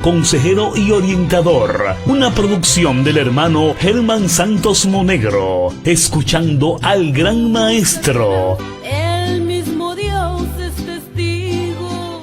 consejero y orientador, una producción del hermano Germán Santos Monegro, escuchando al gran maestro. El mismo Dios es testigo.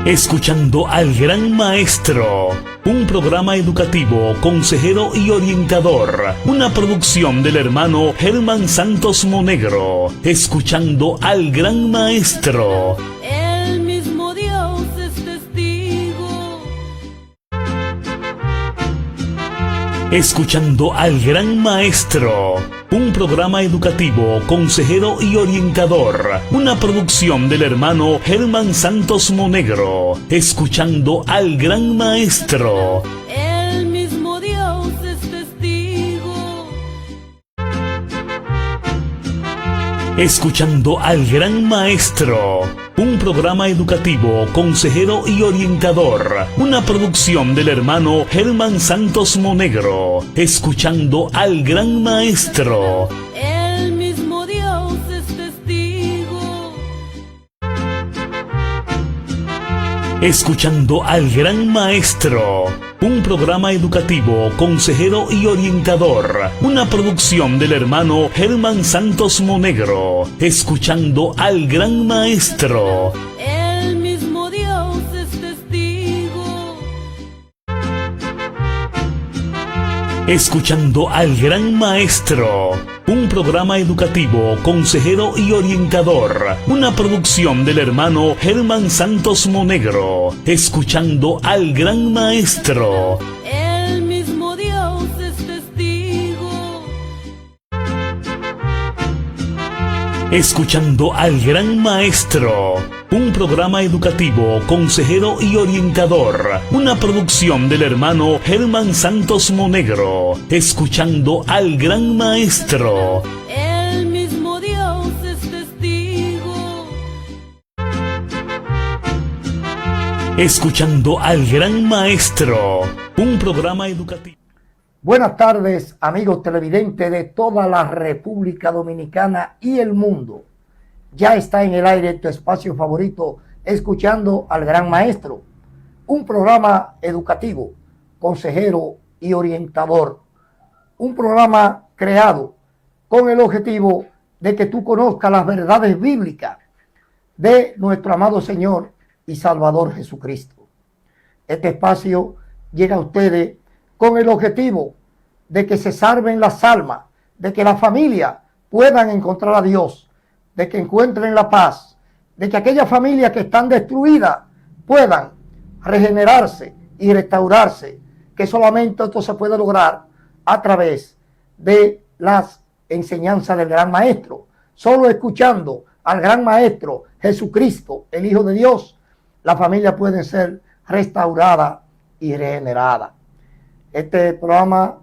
Escuchando al gran maestro, un programa educativo, consejero y orientador, una producción del hermano Germán Santos Monegro, escuchando al gran maestro. El mismo Dios es testigo. Escuchando al gran maestro, un programa educativo, consejero y orientador, una producción del hermano Germán Santos Monegro, escuchando al gran maestro. El mismo Dios es testigo. Escuchando al gran maestro, un programa educativo, consejero y orientador, una producción del hermano Germán Santos Monegro, escuchando al gran maestro. El mismo Dios es testigo. Escuchando al gran maestro, un programa educativo, consejero y orientador, una producción del hermano Germán Santos Monegro, escuchando al gran maestro. El mismo Dios es testigo. Escuchando al gran maestro, un programa educativo, consejero y orientador, una producción del hermano Germán Santos Monegro, escuchando al gran maestro. El mismo Dios es testigo. Escuchando al gran maestro, un programa educativo, consejero y orientador, una producción del hermano Germán Santos Monegro, escuchando al gran maestro. El mismo Dios es testigo. Escuchando al gran maestro, un programa educativo. Buenas tardes, amigos televidentes de toda la República Dominicana y el mundo. Ya está en el aire tu espacio favorito, escuchando al gran maestro, un programa educativo, consejero y orientador, un programa creado con el objetivo de que tú conozcas las verdades bíblicas de nuestro amado Señor y Salvador Jesucristo. Este espacio llega a ustedes con el objetivo de que se salven las almas, de que las familias puedan encontrar a Dios, de que encuentren la paz, de que aquellas familias que están destruidas puedan regenerarse y restaurarse, que solamente esto se puede lograr a través de las enseñanzas del gran maestro. Solo escuchando al gran maestro Jesucristo, el Hijo de Dios, las familias pueden ser restauradas y regeneradas. Este programa,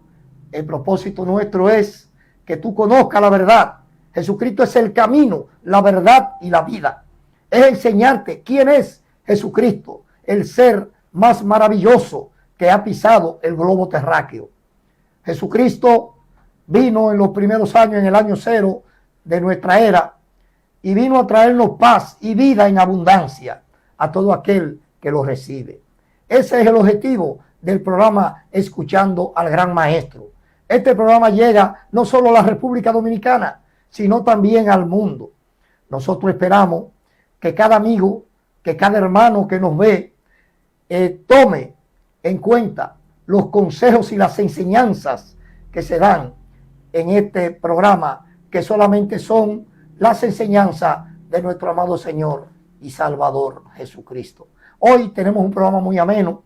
el propósito nuestro es que tú conozcas la verdad. Jesucristo es el camino, la verdad y la vida. Es enseñarte quién es Jesucristo, el ser más maravilloso que ha pisado el globo terráqueo. Jesucristo vino en los primeros años, en el año 0 de nuestra era, y vino a traernos paz y vida en abundancia a todo aquel que lo recibe. Ese es el objetivo del programa Escuchando al Gran Maestro. Este programa llega no solo a la República Dominicana, sino también al mundo. Nosotros esperamos que cada amigo, que cada hermano que nos ve, tome en cuenta los consejos y las enseñanzas que se dan en este programa, que solamente son las enseñanzas de nuestro amado Señor y Salvador Jesucristo. Hoy tenemos un programa muy ameno,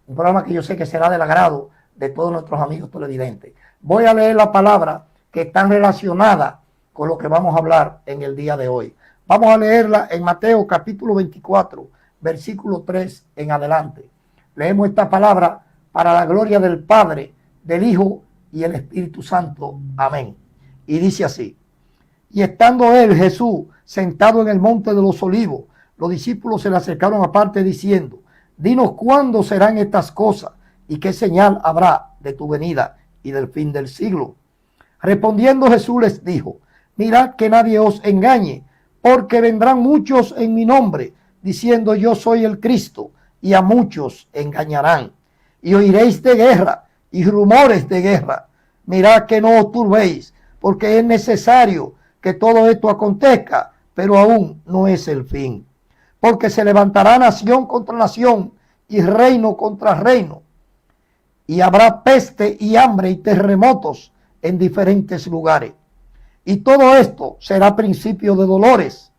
un programa que yo sé que será del agrado de todos nuestros amigos televidentes. Voy a leer la palabra que está relacionada con lo que vamos a hablar en el día de hoy. Vamos a leerla en Mateo capítulo 24, versículo 3 en adelante. Leemos esta palabra para la gloria del Padre, del Hijo y el Espíritu Santo. Amén. Y dice así: y estando él, Jesús, sentado en el monte de los olivos, los discípulos se le acercaron aparte diciendo: dinos cuándo serán estas cosas y qué señal habrá de tu venida y del fin del siglo. Respondiendo Jesús les dijo: mirad que nadie os engañe, porque vendrán muchos en mi nombre, diciendo yo soy el Cristo, y a muchos engañarán. Y oiréis de guerra y rumores de guerra. Mirad que no os turbéis, porque es necesario que todo esto acontezca, pero aún no es el fin. Porque se levantará nación contra nación y reino contra reino. Y habrá peste y hambre y terremotos en diferentes lugares. Y todo esto será principio de dolores.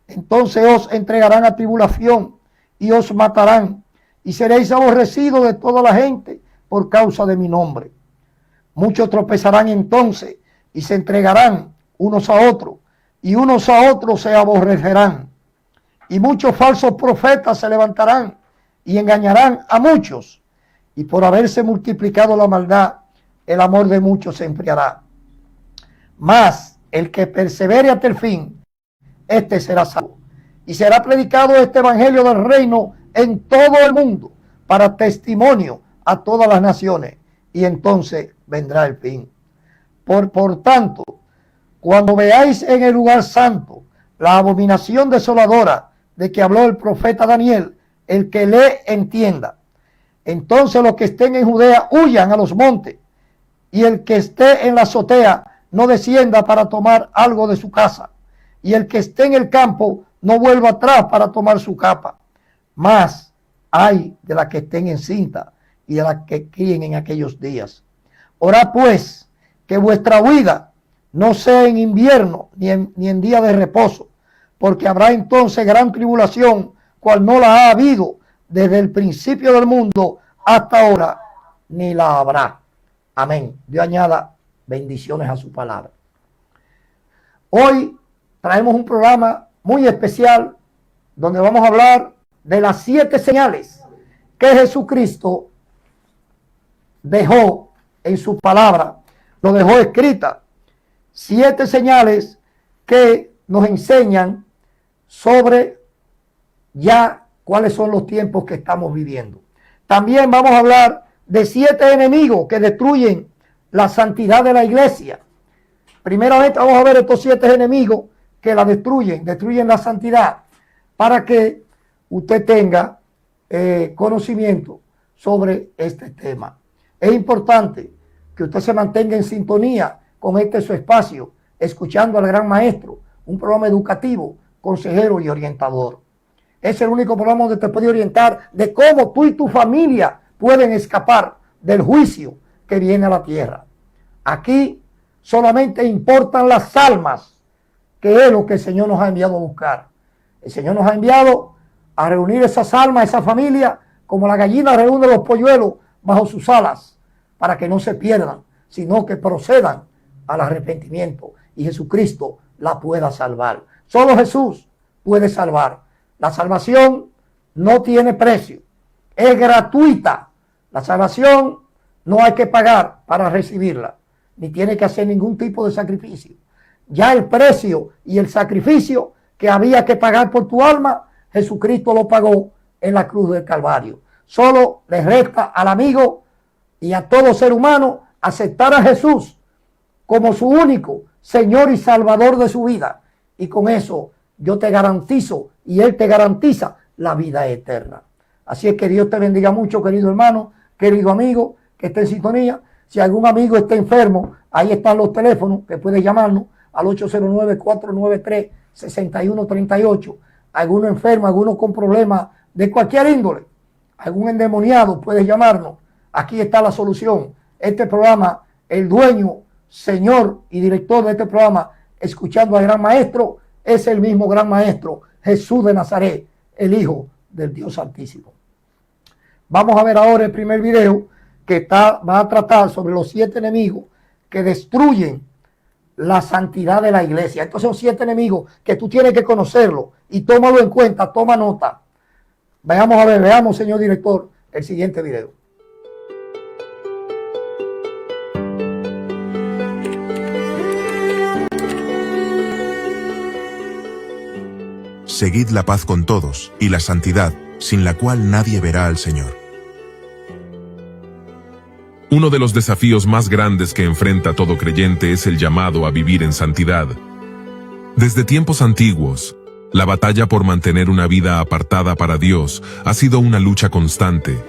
Entonces os entregarán a tribulación y os matarán. Y seréis aborrecidos de toda la gente por causa de mi nombre. Muchos tropezarán entonces y se entregarán unos a otros. Y unos a otros se aborrecerán. Y muchos falsos profetas se levantarán y engañarán a muchos. Y por haberse multiplicado la maldad, el amor de muchos se enfriará. Mas el que persevere hasta el fin, este será salvo. Y será predicado este evangelio del reino en todo el mundo, para testimonio a todas las naciones. Y entonces vendrá el fin. Por tanto, cuando veáis en el lugar santo la abominación desoladora de que habló el profeta Daniel, el que lee entienda. Entonces los que estén en Judea huyan a los montes, y el que esté en la azotea no descienda para tomar algo de su casa, y el que esté en el campo no vuelva atrás para tomar su capa. Mas ay de las que estén encinta y de las que críen en aquellos días. Orad pues que vuestra huida no sea en invierno ni en día de reposo, porque habrá entonces gran tribulación, cual no la ha habido desde el principio del mundo hasta ahora, ni la habrá. Amén. Dios añada bendiciones a su palabra. Hoy traemos un programa muy especial donde vamos a hablar de las 7 señales que Jesucristo dejó en su palabra, lo dejó escrita. 7 señales que nos enseñan sobre ya cuáles son los tiempos que estamos viviendo. También vamos a hablar de 7 enemigos que destruyen la santidad de la iglesia. Primeramente vamos a ver estos 7 enemigos que la destruyen la santidad, para que usted tenga conocimiento sobre este tema. Es importante que usted se mantenga en sintonía con este su espacio, escuchando al Gran Maestro, un programa educativo, consejero y orientador. Es el único programa donde te puede orientar de cómo tú y tu familia pueden escapar del juicio que viene a la tierra. Aquí solamente importan las almas, que es lo que el Señor nos ha enviado a buscar. El Señor nos ha enviado a reunir esas almas, esa familia, como la gallina reúne los polluelos bajo sus alas, para que no se pierdan, sino que procedan al arrepentimiento y Jesucristo la pueda salvar. Solo Jesús puede salvar. La salvación no tiene precio, es gratuita. La salvación no hay que pagar para recibirla, ni tiene que hacer ningún tipo de sacrificio. Ya el precio y el sacrificio que había que pagar por tu alma, Jesucristo lo pagó en la cruz del Calvario. Solo le resta al amigo y a todo ser humano aceptar a Jesús como su único Señor y Salvador de su vida. Y con eso yo te garantizo y Él te garantiza la vida eterna. Así es que Dios te bendiga mucho, querido hermano, querido amigo, que esté en sintonía. Si algún amigo está enfermo, ahí están los teléfonos que puedes llamarnos al 809-493-6138. Alguno enfermo, alguno con problemas de cualquier índole, algún endemoniado, puedes llamarnos. Aquí está la solución. Este programa, el dueño, señor y director de este programa, escuchando al Gran Maestro, es el mismo Gran Maestro, Jesús de Nazaret, el Hijo del Dios Santísimo. Vamos a ver ahora el primer video que va a tratar sobre los 7 enemigos que destruyen la santidad de la iglesia. Estos son 7 enemigos que tú tienes que conocerlo y tómalo en cuenta, toma nota. Veamos, señor director, el siguiente video. Seguid la paz con todos y la santidad, sin la cual nadie verá al Señor. Uno de los desafíos más grandes que enfrenta todo creyente es el llamado a vivir en santidad. Desde tiempos antiguos, La batalla por mantener una vida apartada para Dios ha sido una lucha constante,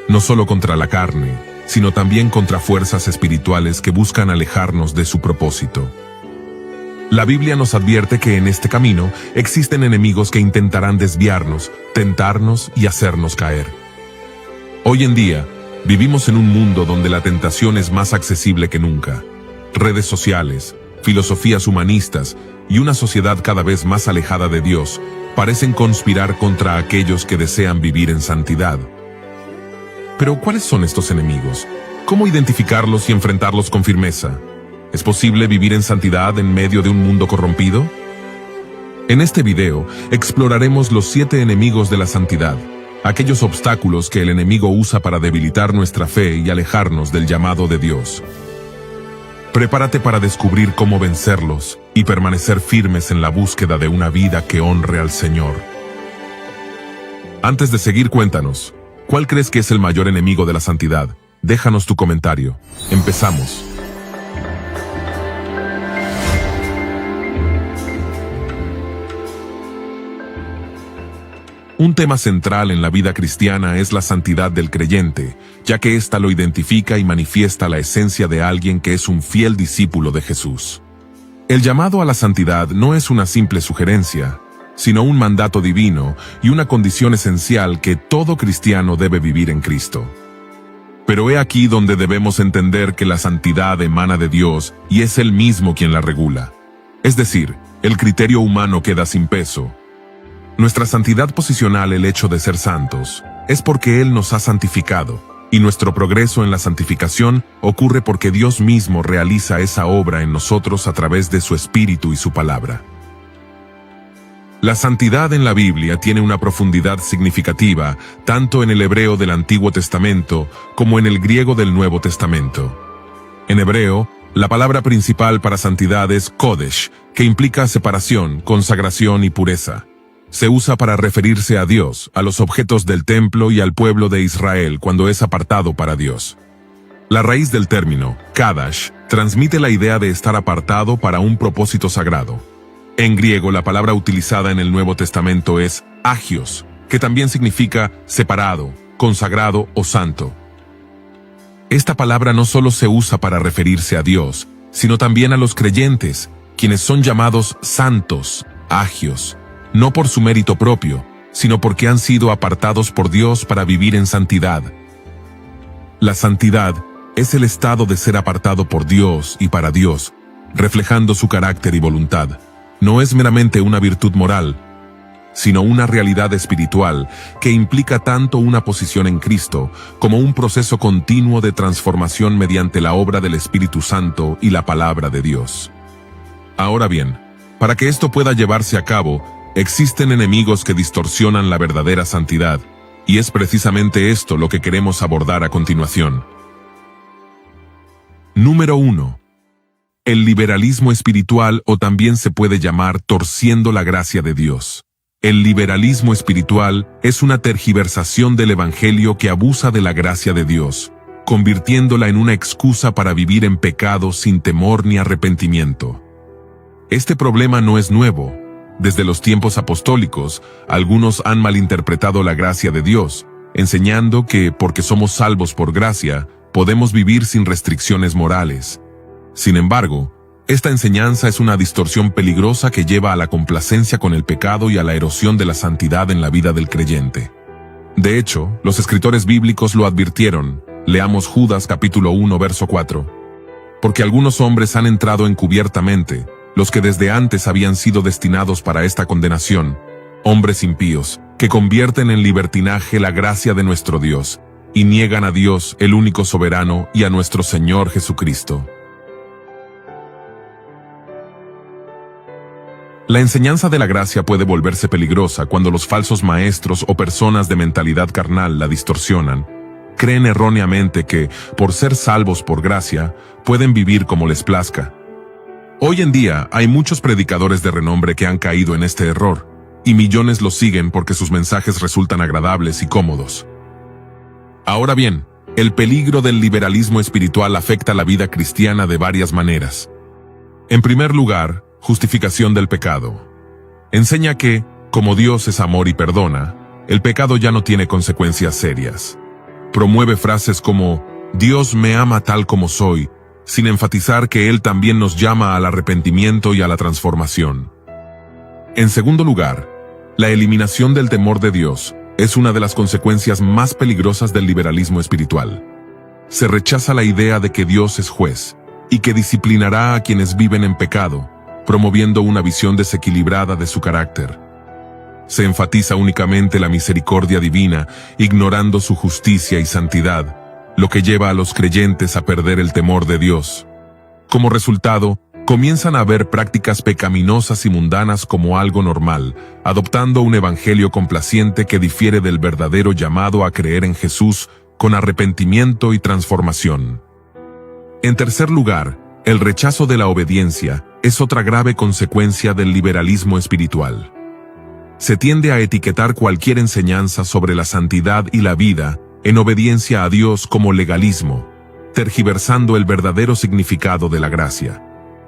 no solo contra la carne, sino también contra fuerzas espirituales que buscan alejarnos de su propósito. La Biblia nos advierte que en este camino existen enemigos que intentarán desviarnos, tentarnos y hacernos caer. Hoy en día, vivimos en un mundo donde la tentación es más accesible que nunca. Redes sociales, filosofías humanistas y una sociedad cada vez más alejada de Dios parecen conspirar contra aquellos que desean vivir en santidad. Pero, ¿cuáles son estos enemigos? ¿Cómo identificarlos y enfrentarlos con firmeza? ¿Es posible vivir en santidad en medio de un mundo corrompido? En este video exploraremos los 7 enemigos de la santidad, aquellos obstáculos que el enemigo usa para debilitar nuestra fe y alejarnos del llamado de Dios. Prepárate para descubrir cómo vencerlos y permanecer firmes en la búsqueda de una vida que honre al Señor. Antes de seguir, cuéntanos, ¿cuál crees que es el mayor enemigo de la santidad? Déjanos tu comentario. Empezamos. Un tema central en la vida cristiana es la santidad del creyente, ya que ésta lo identifica y manifiesta la esencia de alguien que es un fiel discípulo de Jesús. El llamado a la santidad no es una simple sugerencia, sino un mandato divino y una condición esencial que todo cristiano debe vivir en Cristo. Pero he aquí donde debemos entender que la santidad emana de Dios y es Él mismo quien la regula. Es decir, el criterio humano queda sin peso. Nuestra santidad posicional, el hecho de ser santos, es porque Él nos ha santificado, y nuestro progreso en la santificación ocurre porque Dios mismo realiza esa obra en nosotros a través de su Espíritu y su palabra. La santidad en la Biblia tiene una profundidad significativa, tanto en el hebreo del Antiguo Testamento como en el griego del Nuevo Testamento. En hebreo, la palabra principal para santidad es Kodesh, que implica separación, consagración y pureza. Se usa para referirse a Dios, a los objetos del templo y al pueblo de Israel cuando es apartado para Dios. La raíz del término, Kadash, transmite la idea de estar apartado para un propósito sagrado. En griego, la palabra utilizada en el Nuevo Testamento es agios, que también significa separado, consagrado o santo. Esta palabra no solo se usa para referirse a Dios, sino también a los creyentes, quienes son llamados santos, agios, no por su mérito propio, sino porque han sido apartados por Dios para vivir en santidad. La santidad es el estado de ser apartado por Dios y para Dios, reflejando su carácter y voluntad. No es meramente una virtud moral, sino una realidad espiritual que implica tanto una posición en Cristo como un proceso continuo de transformación mediante la obra del Espíritu Santo y la palabra de Dios. Ahora bien, para que esto pueda llevarse a cabo, existen enemigos que distorsionan la verdadera santidad, y es precisamente esto lo que queremos abordar a continuación. Número 1. El liberalismo espiritual, o también se puede llamar torciendo la gracia de Dios. El liberalismo espiritual es una tergiversación del Evangelio que abusa de la gracia de Dios, convirtiéndola en una excusa para vivir en pecado sin temor ni arrepentimiento. Este problema no es nuevo. Desde los tiempos apostólicos, algunos han malinterpretado la gracia de Dios, enseñando que, porque somos salvos por gracia, podemos vivir sin restricciones morales. Sin embargo, esta enseñanza es una distorsión peligrosa que lleva a la complacencia con el pecado y a la erosión de la santidad en la vida del creyente. De hecho, los escritores bíblicos lo advirtieron. Leamos Judas capítulo 1 verso 4. Porque algunos hombres han entrado encubiertamente, los que desde antes habían sido destinados para esta condenación, hombres impíos, que convierten en libertinaje la gracia de nuestro Dios, y niegan a Dios, el único soberano, y a nuestro Señor Jesucristo. La enseñanza de la gracia puede volverse peligrosa cuando los falsos maestros o personas de mentalidad carnal la distorsionan. Creen erróneamente que, por ser salvos por gracia, pueden vivir como les plazca. Hoy en día hay muchos predicadores de renombre que han caído en este error, y millones los siguen porque sus mensajes resultan agradables y cómodos. Ahora bien, el peligro del liberalismo espiritual afecta la vida cristiana de varias maneras. En primer lugar, justificación del pecado. Enseña que, como Dios es amor y perdona, el pecado ya no tiene consecuencias serias. Promueve frases como, Dios me ama tal como soy, sin enfatizar que Él también nos llama al arrepentimiento y a la transformación. En segundo lugar, la eliminación del temor de Dios es una de las consecuencias más peligrosas del liberalismo espiritual. Se rechaza la idea de que Dios es juez y que disciplinará a quienes viven en pecado, promoviendo una visión desequilibrada de su carácter. Se enfatiza únicamente la misericordia divina, ignorando su justicia y santidad, lo que lleva a los creyentes a perder el temor de Dios. Como resultado, comienzan a ver prácticas pecaminosas y mundanas como algo normal, adoptando un evangelio complaciente que difiere del verdadero llamado a creer en Jesús con arrepentimiento y transformación. En tercer lugar, el rechazo de la obediencia es otra grave consecuencia del liberalismo espiritual. Se tiende a etiquetar cualquier enseñanza sobre la santidad y la vida en obediencia a Dios como legalismo, tergiversando el verdadero significado de la gracia.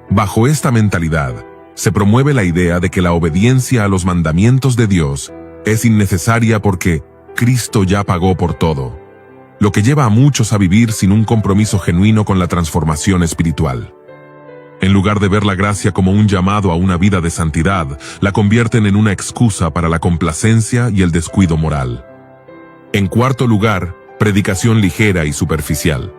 Bajo esta mentalidad, se promueve la idea de que la obediencia a los mandamientos de Dios es innecesaria porque Cristo ya pagó por todo, lo que lleva a muchos a vivir sin un compromiso genuino con la transformación espiritual. En lugar de ver la gracia como un llamado a una vida de santidad, la convierten en una excusa para la complacencia y el descuido moral. En cuarto lugar, predicación ligera y superficial.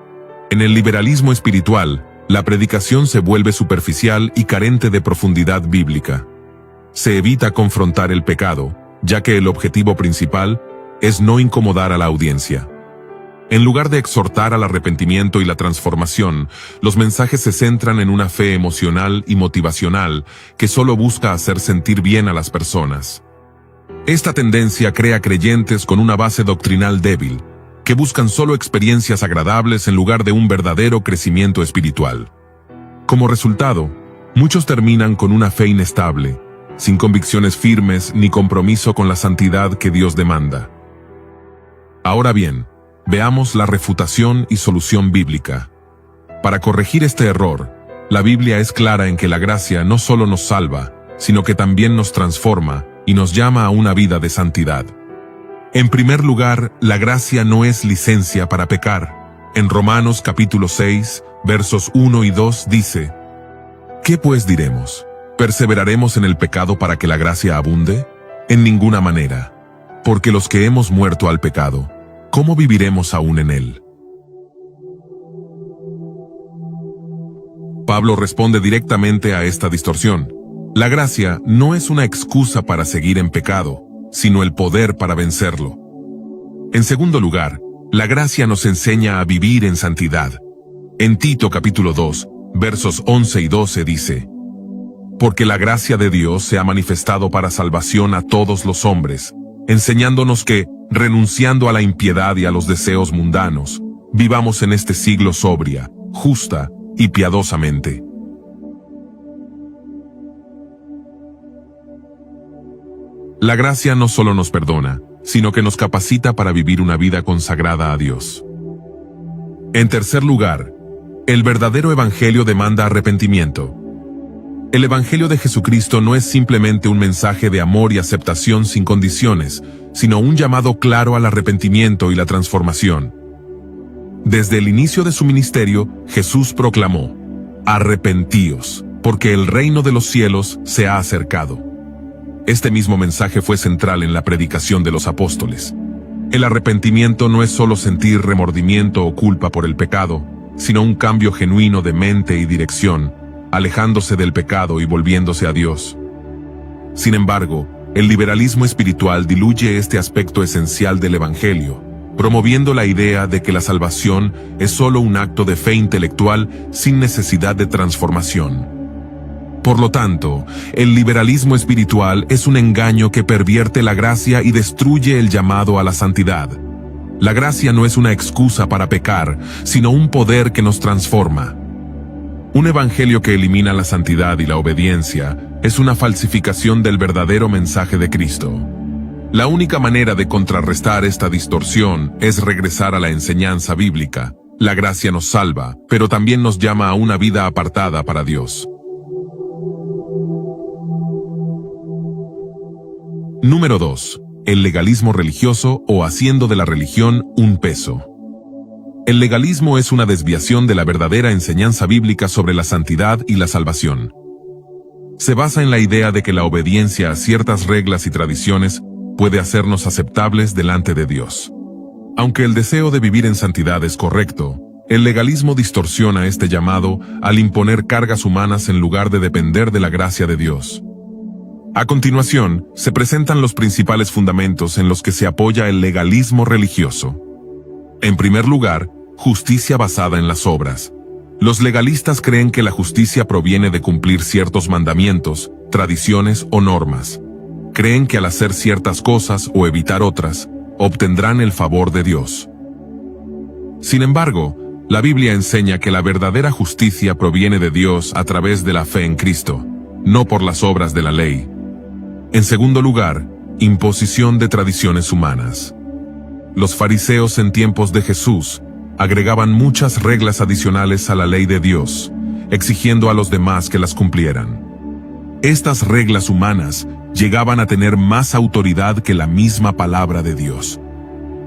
En el liberalismo espiritual, la predicación se vuelve superficial y carente de profundidad bíblica. Se evita confrontar el pecado, ya que el objetivo principal es no incomodar a la audiencia. En lugar de exhortar al arrepentimiento y la transformación, los mensajes se centran en una fe emocional y motivacional que solo busca hacer sentir bien a las personas. Esta tendencia crea creyentes con una base doctrinal débil, que buscan solo experiencias agradables en lugar de un verdadero crecimiento espiritual. Como resultado, muchos terminan con una fe inestable, sin convicciones firmes ni compromiso con la santidad que Dios demanda. Ahora bien, veamos la refutación y solución bíblica. Para corregir este error, la Biblia es clara en que la gracia no solo nos salva, sino que también nos transforma y nos llama a una vida de santidad. En primer lugar, la gracia no es licencia para pecar. En Romanos capítulo 6, versos 1 y 2 dice, ¿qué pues diremos? ¿Perseveraremos en el pecado para que la gracia abunde? En ninguna manera, porque los que hemos muerto al pecado, ¿cómo viviremos aún en él? Pablo responde directamente a esta distorsión. La gracia no es una excusa para seguir en pecado, sino el poder para vencerlo. En segundo lugar, la gracia nos enseña a vivir en santidad. En Tito capítulo 2, versos 11 y 12 dice, porque la gracia de Dios se ha manifestado para salvación a todos los hombres, enseñándonos que, renunciando a la impiedad y a los deseos mundanos, vivamos en este siglo sobria, justa y piadosamente. La gracia no solo nos perdona, sino que nos capacita para vivir una vida consagrada a Dios. En tercer lugar, el verdadero evangelio demanda arrepentimiento. El evangelio de Jesucristo no es simplemente un mensaje de amor y aceptación sin condiciones, sino un llamado claro al arrepentimiento y la transformación. Desde el inicio de su ministerio, Jesús proclamó, arrepentíos, porque el reino de los cielos se ha acercado. Este mismo mensaje fue central en la predicación de los apóstoles. El arrepentimiento no es solo sentir remordimiento o culpa por el pecado, sino un cambio genuino de mente y dirección, alejándose del pecado y volviéndose a Dios. Sin embargo, el liberalismo espiritual diluye este aspecto esencial del Evangelio, promoviendo la idea de que la salvación es solo un acto de fe intelectual sin necesidad de transformación. Por lo tanto, el liberalismo espiritual es un engaño que pervierte la gracia y destruye el llamado a la santidad. La gracia no es una excusa para pecar, sino un poder que nos transforma. Un evangelio que elimina la santidad y la obediencia es una falsificación del verdadero mensaje de Cristo. La única manera de contrarrestar esta distorsión es regresar a la enseñanza bíblica. La gracia nos salva, pero también nos llama a una vida apartada para Dios. Número 2. El legalismo religioso o haciendo de la religión un peso. El legalismo es una desviación de la verdadera enseñanza bíblica sobre la santidad y la salvación. Se basa en la idea de que la obediencia a ciertas reglas y tradiciones puede hacernos aceptables delante de Dios. Aunque el deseo de vivir en santidad es correcto, el legalismo distorsiona este llamado al imponer cargas humanas en lugar de depender de la gracia de Dios. A continuación, se presentan los principales fundamentos en los que se apoya el legalismo religioso. En primer lugar, justicia basada en las obras. Los legalistas creen que la justicia proviene de cumplir ciertos mandamientos, tradiciones o normas. Creen que al hacer ciertas cosas o evitar otras, obtendrán el favor de Dios. Sin embargo, la Biblia enseña que la verdadera justicia proviene de Dios a través de la fe en Cristo, no por las obras de la ley. En segundo lugar, imposición de tradiciones humanas. Los fariseos en tiempos de Jesús agregaban muchas reglas adicionales a la ley de Dios, exigiendo a los demás que las cumplieran. Estas reglas humanas llegaban a tener más autoridad que la misma palabra de Dios.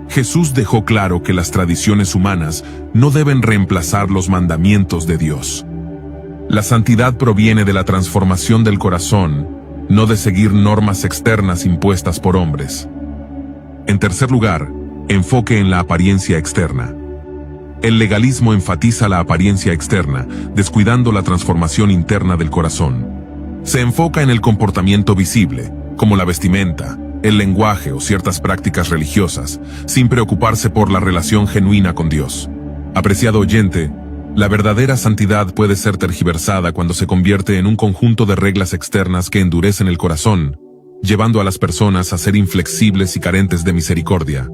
Jesús dejó claro que las tradiciones humanas no deben reemplazar los mandamientos de Dios. La santidad proviene de la transformación del corazón, no de seguir normas externas impuestas por hombres. En tercer lugar, enfoque en la apariencia externa. El legalismo enfatiza la apariencia externa, descuidando la transformación interna del corazón. Se enfoca en el comportamiento visible, como la vestimenta, el lenguaje o ciertas prácticas religiosas, sin preocuparse por la relación genuina con Dios. Apreciado oyente, la verdadera santidad puede ser tergiversada cuando se convierte en un conjunto de reglas externas que endurecen el corazón, llevando a las personas a ser inflexibles y carentes de misericordia.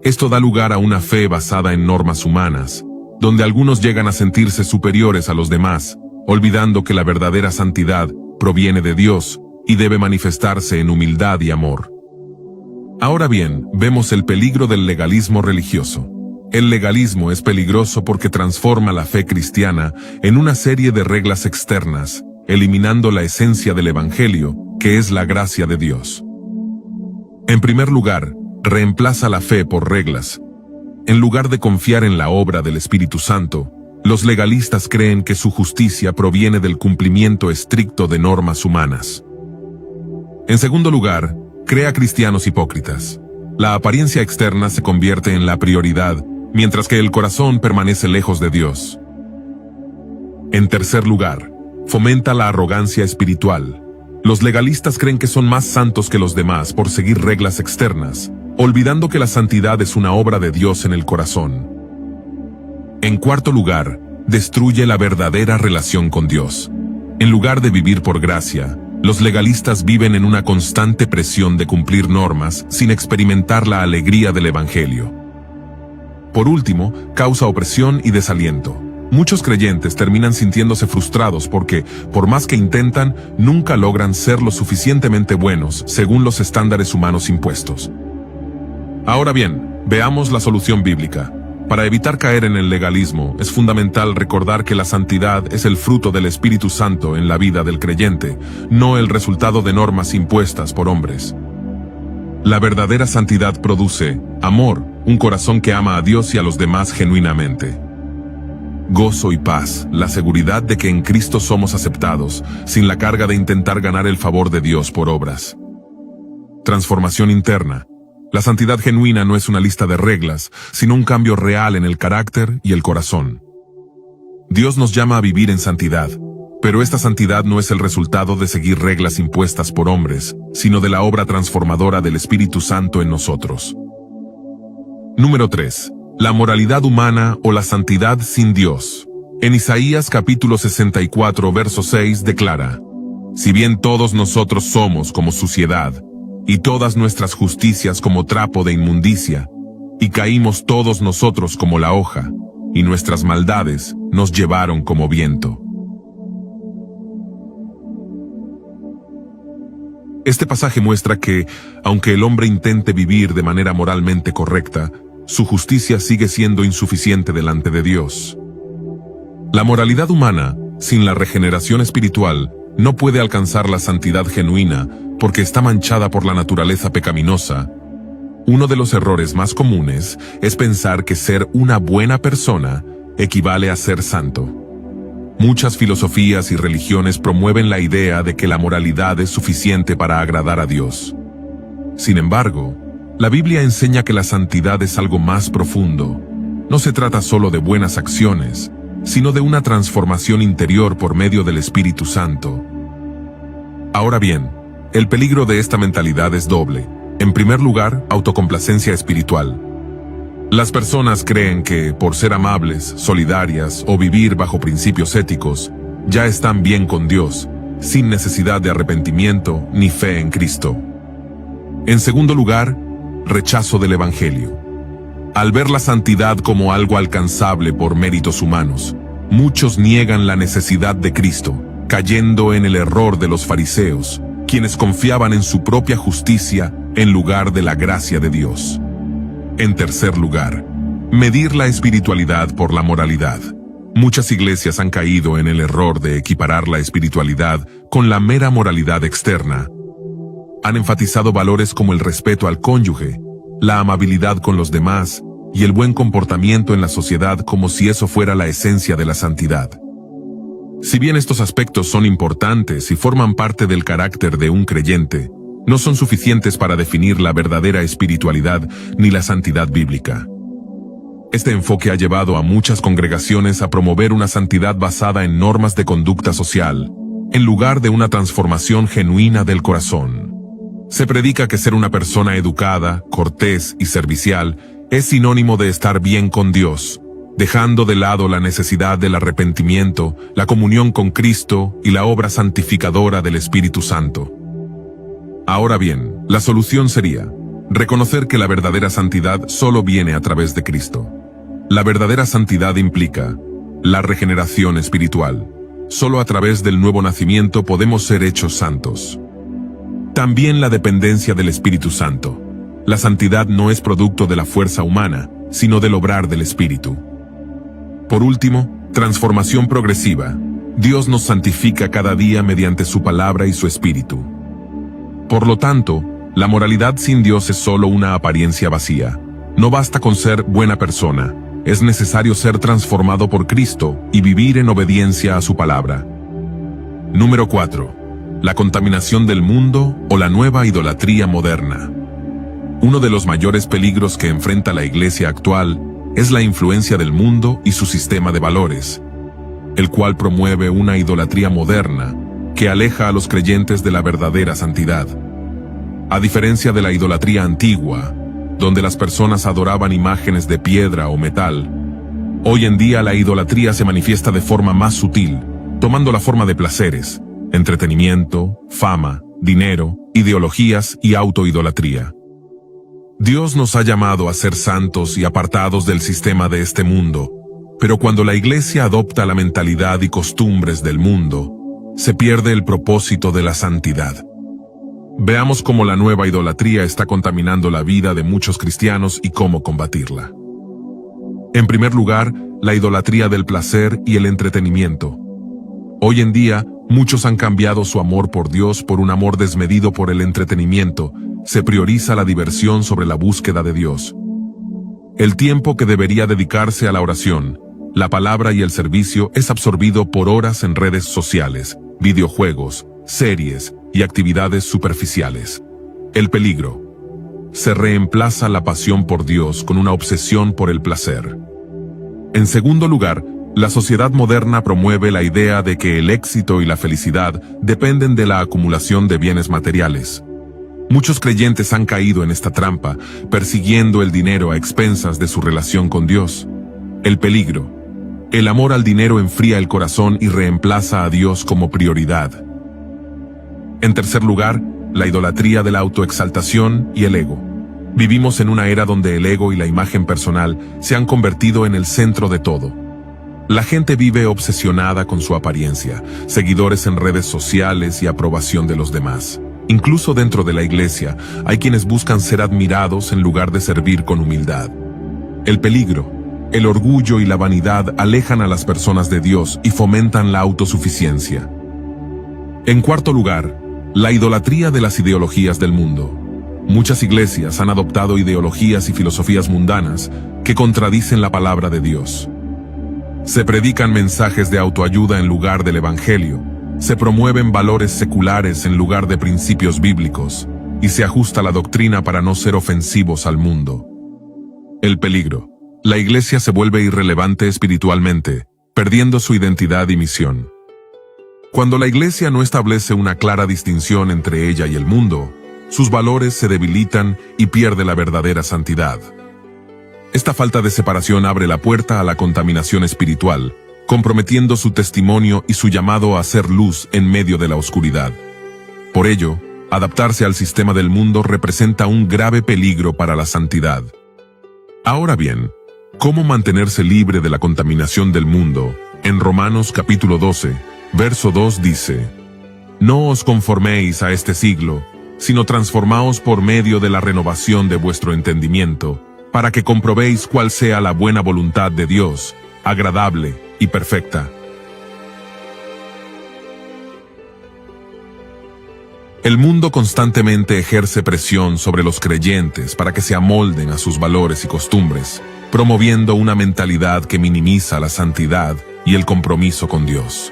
Esto da lugar a una fe basada en normas humanas, donde algunos llegan a sentirse superiores a los demás, olvidando que la verdadera santidad proviene de Dios y debe manifestarse en humildad y amor. Ahora bien, vemos el peligro del legalismo religioso. El legalismo es peligroso porque transforma la fe cristiana en una serie de reglas externas, eliminando la esencia del Evangelio, que es la gracia de Dios. En primer lugar, reemplaza la fe por reglas. En lugar de confiar en la obra del Espíritu Santo, los legalistas creen que su justicia proviene del cumplimiento estricto de normas humanas. En segundo lugar, crea cristianos hipócritas. La apariencia externa se convierte en la prioridad, mientras que el corazón permanece lejos de Dios. En tercer lugar, fomenta la arrogancia espiritual. Los legalistas creen que son más santos que los demás por seguir reglas externas, olvidando que la santidad es una obra de Dios en el corazón. En cuarto lugar, destruye la verdadera relación con Dios. En lugar de vivir por gracia, los legalistas viven en una constante presión de cumplir normas sin experimentar la alegría del Evangelio. Por último, causa opresión y desaliento. Muchos creyentes terminan sintiéndose frustrados porque, por más que intentan, nunca logran ser lo suficientemente buenos según los estándares humanos impuestos. Ahora bien, veamos la solución bíblica. Para evitar caer en el legalismo, es fundamental recordar que la santidad es el fruto del Espíritu Santo en la vida del creyente, no el resultado de normas impuestas por hombres. La verdadera santidad produce amor, un corazón que ama a Dios y a los demás genuinamente. Gozo y paz, la seguridad de que en Cristo somos aceptados, sin la carga de intentar ganar el favor de Dios por obras. Transformación interna. La santidad genuina no es una lista de reglas, sino un cambio real en el carácter y el corazón. Dios nos llama a vivir en santidad, pero esta santidad no es el resultado de seguir reglas impuestas por hombres, sino de la obra transformadora del Espíritu Santo en nosotros. Número 3. La moralidad humana o la santidad sin Dios. En Isaías capítulo 64, verso 6 declara: Si bien todos nosotros somos como suciedad, y todas nuestras justicias como trapo de inmundicia, y caímos todos nosotros como la hoja, y nuestras maldades nos llevaron como viento. Este pasaje muestra que, aunque el hombre intente vivir de manera moralmente correcta, su justicia sigue siendo insuficiente delante de Dios. La moralidad humana, sin la regeneración espiritual, no puede alcanzar la santidad genuina, porque está manchada por la naturaleza pecaminosa. Uno de los errores más comunes es pensar que ser una buena persona equivale a ser santo. Muchas filosofías y religiones promueven la idea de que la moralidad es suficiente para agradar a Dios. Sin embargo, la Biblia enseña que la santidad es algo más profundo. No se trata solo de buenas acciones, sino de una transformación interior por medio del Espíritu Santo. Ahora bien, el peligro de esta mentalidad es doble. En primer lugar, autocomplacencia espiritual. Las personas creen que, por ser amables, solidarias o vivir bajo principios éticos, ya están bien con Dios, sin necesidad de arrepentimiento ni fe en Cristo. En segundo lugar, rechazo del Evangelio. Al ver la santidad como algo alcanzable por méritos humanos, muchos niegan la necesidad de Cristo, cayendo en el error de los fariseos, quienes confiaban en su propia justicia en lugar de la gracia de Dios. En tercer lugar, medir la espiritualidad por la moralidad. Muchas iglesias han caído en el error de equiparar la espiritualidad con la mera moralidad externa. Han enfatizado valores como el respeto al cónyuge, la amabilidad con los demás y el buen comportamiento en la sociedad como si eso fuera la esencia de la santidad. Si bien estos aspectos son importantes y forman parte del carácter de un creyente, no son suficientes para definir la verdadera espiritualidad ni la santidad bíblica. Este enfoque ha llevado a muchas congregaciones a promover una santidad basada en normas de conducta social, en lugar de una transformación genuina del corazón. Se predica que ser una persona educada, cortés y servicial es sinónimo de estar bien con Dios, dejando de lado la necesidad del arrepentimiento, la comunión con Cristo y la obra santificadora del Espíritu Santo. Ahora bien, la solución sería reconocer que la verdadera santidad solo viene a través de Cristo. La verdadera santidad implica la regeneración espiritual. Solo a través del nuevo nacimiento podemos ser hechos santos. También la dependencia del Espíritu Santo. La santidad no es producto de la fuerza humana, sino del obrar del Espíritu. Por último, transformación progresiva. Dios nos santifica cada día mediante su palabra y su Espíritu. Por lo tanto, la moralidad sin Dios es solo una apariencia vacía. No basta con ser buena persona, es necesario ser transformado por Cristo y vivir en obediencia a su palabra. Número 4. La contaminación del mundo o la nueva idolatría moderna. Uno de los mayores peligros que enfrenta la iglesia actual es la influencia del mundo y su sistema de valores, el cual promueve una idolatría moderna que aleja a los creyentes de la verdadera santidad. A diferencia de la idolatría antigua, donde las personas adoraban imágenes de piedra o metal, hoy en día la idolatría se manifiesta de forma más sutil, tomando la forma de placeres, entretenimiento, fama, dinero, ideologías y autoidolatría. Dios nos ha llamado a ser santos y apartados del sistema de este mundo, pero cuando la iglesia adopta la mentalidad y costumbres del mundo, se pierde el propósito de la santidad. Veamos cómo la nueva idolatría está contaminando la vida de muchos cristianos y cómo combatirla. En primer lugar, la idolatría del placer y el entretenimiento. Hoy en día, muchos han cambiado su amor por Dios por un amor desmedido por el entretenimiento. Se prioriza la diversión sobre la búsqueda de Dios. El tiempo que debería dedicarse a la oración, la palabra y el servicio es absorbido por horas en redes sociales, videojuegos, series y actividades superficiales. El peligro. Se reemplaza la pasión por Dios con una obsesión por el placer. En segundo lugar, la sociedad moderna promueve la idea de que el éxito y la felicidad dependen de la acumulación de bienes materiales. Muchos creyentes han caído en esta trampa, persiguiendo el dinero a expensas de su relación con Dios. El peligro. El amor al dinero enfría el corazón y reemplaza a Dios como prioridad. En tercer lugar, la idolatría de la autoexaltación y el ego. Vivimos en una era donde el ego y la imagen personal se han convertido en el centro de todo. La gente vive obsesionada con su apariencia, seguidores en redes sociales y aprobación de los demás. Incluso dentro de la iglesia, hay quienes buscan ser admirados en lugar de servir con humildad. El peligro, el orgullo y la vanidad alejan a las personas de Dios y fomentan la autosuficiencia. En cuarto lugar, La idolatría de las ideologías del mundo. Muchas iglesias han adoptado ideologías y filosofías mundanas que contradicen la palabra de Dios. Se predican mensajes de autoayuda en lugar del Evangelio, se promueven valores seculares en lugar de principios bíblicos, y se ajusta la doctrina para no ser ofensivos al mundo. El peligro. La iglesia se vuelve irrelevante espiritualmente, perdiendo su identidad y misión. Cuando la iglesia no establece una clara distinción entre ella y el mundo, sus valores se debilitan y pierde la verdadera santidad. Esta falta de separación abre la puerta a la contaminación espiritual, comprometiendo su testimonio y su llamado a ser luz en medio de la oscuridad. Por ello, adaptarse al sistema del mundo representa un grave peligro para la santidad. Ahora bien, ¿cómo mantenerse libre de la contaminación del mundo? En Romanos capítulo 12, verso 2 dice: No os conforméis a este siglo, sino transformaos por medio de la renovación de vuestro entendimiento, para que comprobéis cuál sea la buena voluntad de Dios, agradable y perfecta. El mundo constantemente ejerce presión sobre los creyentes para que se amolden a sus valores y costumbres, promoviendo una mentalidad que minimiza la santidad y el compromiso con Dios.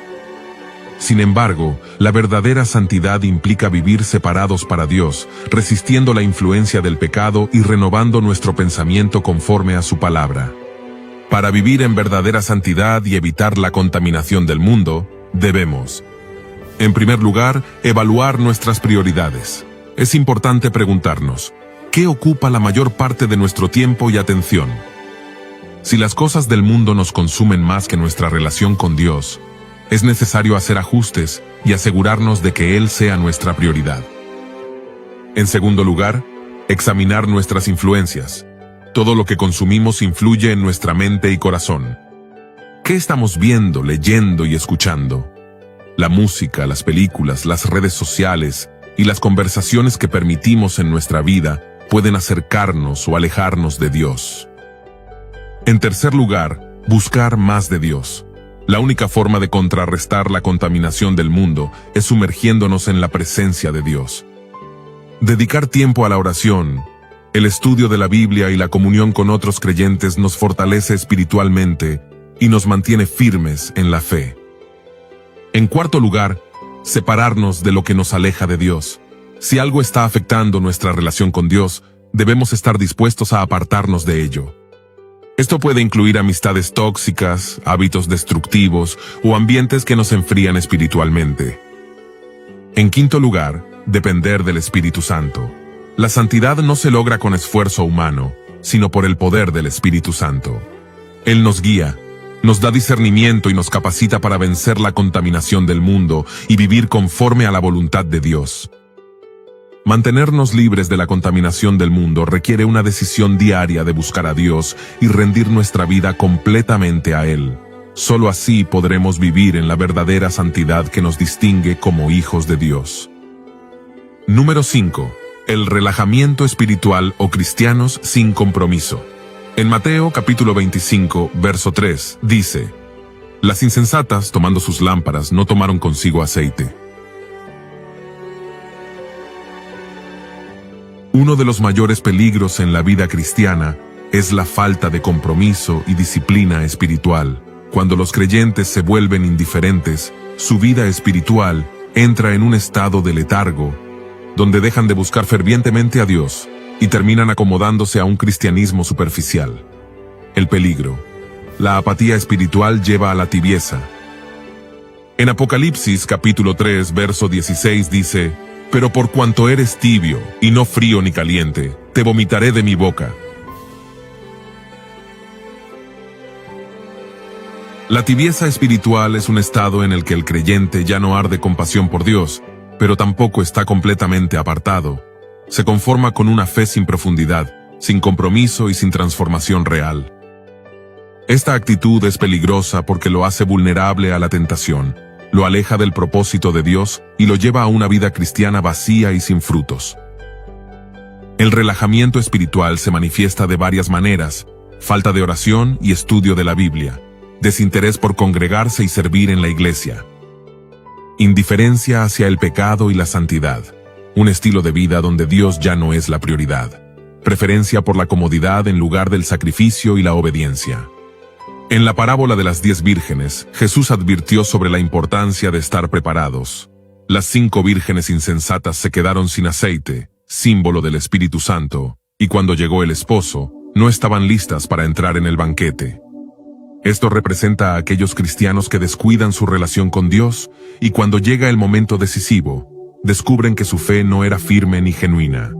Sin embargo, la verdadera santidad implica vivir separados para Dios, resistiendo la influencia del pecado y renovando nuestro pensamiento conforme a su palabra. Para vivir en verdadera santidad y evitar la contaminación del mundo, debemos, en primer lugar, evaluar nuestras prioridades. Es importante preguntarnos, ¿qué ocupa la mayor parte de nuestro tiempo y atención? Si las cosas del mundo nos consumen más que nuestra relación con Dios, es necesario hacer ajustes y asegurarnos de que Él sea nuestra prioridad. En segundo lugar, examinar nuestras influencias. Todo lo que consumimos influye en nuestra mente y corazón. ¿Qué estamos viendo, leyendo y escuchando? La música, las películas, las redes sociales y las conversaciones que permitimos en nuestra vida pueden acercarnos o alejarnos de Dios. En tercer lugar, buscar más de Dios. La única forma de contrarrestar la contaminación del mundo es sumergiéndonos en la presencia de Dios. Dedicar tiempo a la oración, el estudio de la Biblia y la comunión con otros creyentes nos fortalece espiritualmente y nos mantiene firmes en la fe. En cuarto lugar, separarnos de lo que nos aleja de Dios. Si algo está afectando nuestra relación con Dios, debemos estar dispuestos a apartarnos de ello. Esto puede incluir amistades tóxicas, hábitos destructivos o ambientes que nos enfrían espiritualmente. En quinto lugar, depender del Espíritu Santo. La santidad no se logra con esfuerzo humano, sino por el poder del Espíritu Santo. Él nos guía, nos da discernimiento y nos capacita para vencer la contaminación del mundo y vivir conforme a la voluntad de Dios. Mantenernos libres de la contaminación del mundo requiere una decisión diaria de buscar a Dios y rendir nuestra vida completamente a Él. Solo así podremos vivir en la verdadera santidad que nos distingue como hijos de Dios. Número 5. El relajamiento espiritual o cristianos sin compromiso. En Mateo capítulo 25, verso 3, dice: Las insensatas, tomando sus lámparas, no tomaron consigo aceite. Uno de los mayores peligros en la vida cristiana es la falta de compromiso y disciplina espiritual. Cuando los creyentes se vuelven indiferentes, su vida espiritual entra en un estado de letargo, donde dejan de buscar fervientemente a Dios y terminan acomodándose a un cristianismo superficial. El peligro. La apatía espiritual lleva a la tibieza. En Apocalipsis capítulo 3, verso 16 dice: Pero por cuanto eres tibio, y no frío ni caliente, te vomitaré de mi boca. La tibieza espiritual es un estado en el que el creyente ya no arde con pasión por Dios, pero tampoco está completamente apartado. Se conforma con una fe sin profundidad, sin compromiso y sin transformación real. Esta actitud es peligrosa porque lo hace vulnerable a la tentación, lo aleja del propósito de Dios y lo lleva a una vida cristiana vacía y sin frutos. El relajamiento espiritual se manifiesta de varias maneras: falta de oración y estudio de la Biblia, desinterés por congregarse y servir en la iglesia. indiferencia hacia el pecado y la santidad, un estilo de vida donde Dios ya no es la prioridad, preferencia por la comodidad en lugar del sacrificio y la obediencia. En la parábola de las 10 vírgenes, Jesús advirtió sobre la importancia de estar preparados. Las 5 vírgenes insensatas se quedaron sin aceite, símbolo del Espíritu Santo, y cuando llegó el esposo, no estaban listas para entrar en el banquete. Esto representa a aquellos cristianos que descuidan su relación con Dios y cuando llega el momento decisivo, descubren que su fe no era firme ni genuina.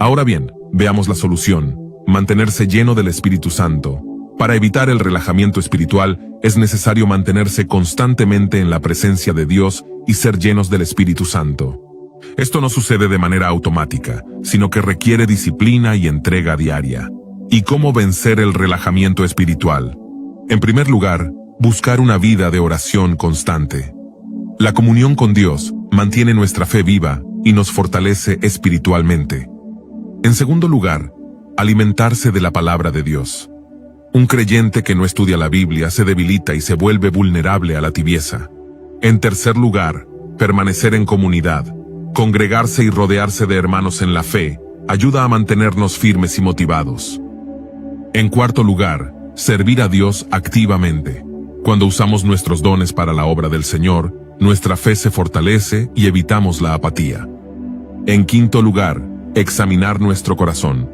Ahora bien, veamos la solución: mantenerse lleno del Espíritu Santo. Para evitar el relajamiento espiritual, es necesario mantenerse constantemente en la presencia de Dios y ser llenos del Espíritu Santo. Esto no sucede de manera automática, sino que requiere disciplina y entrega diaria. ¿Y cómo vencer el relajamiento espiritual? En primer lugar, buscar una vida de oración constante. La comunión con Dios mantiene nuestra fe viva y nos fortalece espiritualmente. En segundo lugar, alimentarse de la palabra de Dios. Un creyente que no estudia la Biblia se debilita y se vuelve vulnerable a la tibieza. En tercer lugar, permanecer en comunidad. Congregarse y rodearse de hermanos en la fe ayuda a mantenernos firmes y motivados. En cuarto lugar, servir a Dios activamente. Cuando usamos nuestros dones para la obra del Señor, nuestra fe se fortalece y evitamos la apatía. En quinto lugar, examinar nuestro corazón.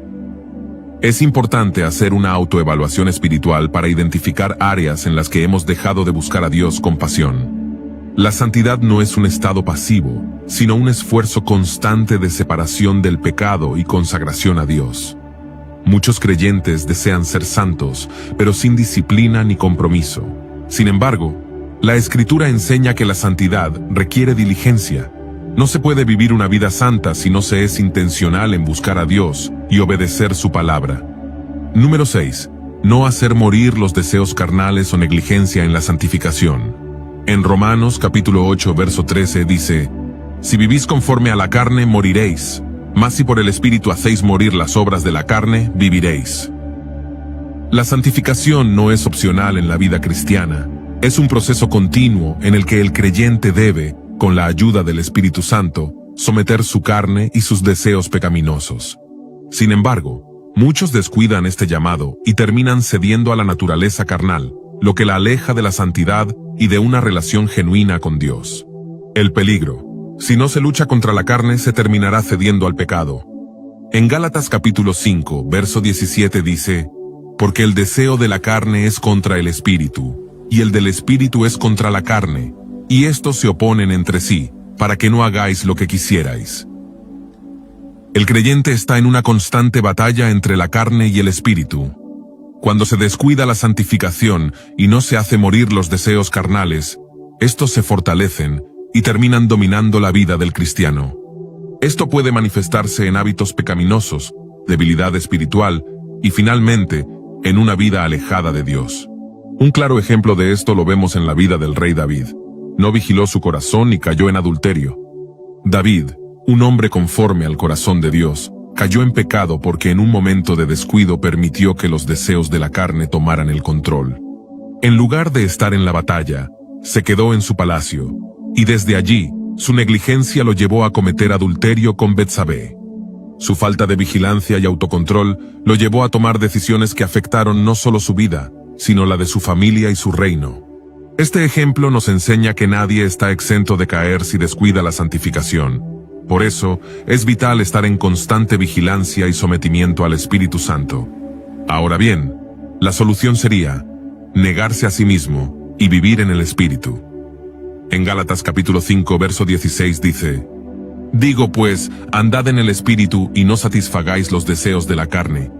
Es importante hacer una autoevaluación espiritual para identificar áreas en las que hemos dejado de buscar a Dios con pasión. La santidad no es un estado pasivo, sino un esfuerzo constante de separación del pecado y consagración a Dios. Muchos creyentes desean ser santos, pero sin disciplina ni compromiso. Sin embargo, la Escritura enseña que la santidad requiere diligencia. No se puede vivir una vida santa si no se es intencional en buscar a Dios y obedecer su palabra. Número 6. No hacer morir los deseos carnales o negligencia en la santificación. En Romanos capítulo 8, verso 13 dice: Si vivís conforme a la carne, moriréis, mas si por el Espíritu hacéis morir las obras de la carne, viviréis. La santificación no es opcional en la vida cristiana, es un proceso continuo en el que el creyente debe, con la ayuda del Espíritu Santo, someter su carne y sus deseos pecaminosos. Sin embargo, muchos descuidan este llamado y terminan cediendo a la naturaleza carnal, lo que la aleja de la santidad y de una relación genuina con Dios. El peligro: si no se lucha contra la carne, se terminará cediendo al pecado. En Gálatas capítulo 5, verso 17 dice: Porque el deseo de la carne es contra el espíritu, y el del espíritu es contra la carne, y estos se oponen entre sí, para que no hagáis lo que quisierais. El creyente está en una constante batalla entre la carne y el espíritu. Cuando se descuida la santificación y no se hace morir los deseos carnales, estos se fortalecen y terminan dominando la vida del cristiano. Esto puede manifestarse en hábitos pecaminosos, debilidad espiritual y finalmente, en una vida alejada de Dios. Un claro ejemplo de esto lo vemos en la vida del rey David. No vigiló su corazón y cayó en adulterio. David, un hombre conforme al corazón de Dios, cayó en pecado porque en un momento de descuido permitió que los deseos de la carne tomaran el control. En lugar de estar en la batalla, se quedó en su palacio, y desde allí, su negligencia lo llevó a cometer adulterio con Betsabé. Su falta de vigilancia y autocontrol lo llevó a tomar decisiones que afectaron no solo su vida, sino la de su familia y su reino. Este ejemplo nos enseña que nadie está exento de caer si descuida la santificación. Por eso, es vital estar en constante vigilancia y sometimiento al Espíritu Santo. Ahora bien, la solución sería negarse a sí mismo y vivir en el Espíritu. En Gálatas capítulo 5, verso 16 dice: Digo pues, andad en el Espíritu y no satisfagáis los deseos de la carne.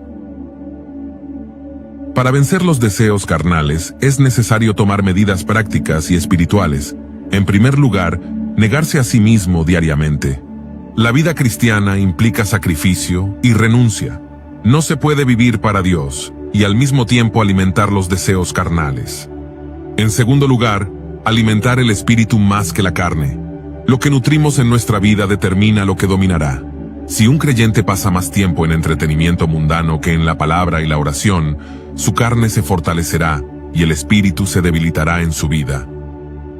Para vencer los deseos carnales, es necesario tomar medidas prácticas y espirituales. En primer lugar, negarse a sí mismo diariamente. La vida cristiana implica sacrificio y renuncia. No se puede vivir para Dios y al mismo tiempo alimentar los deseos carnales. En segundo lugar, alimentar el espíritu más que la carne. Lo que nutrimos en nuestra vida determina lo que dominará. Si un creyente pasa más tiempo en entretenimiento mundano que en la palabra y la oración, su carne se fortalecerá y el espíritu se debilitará en su vida.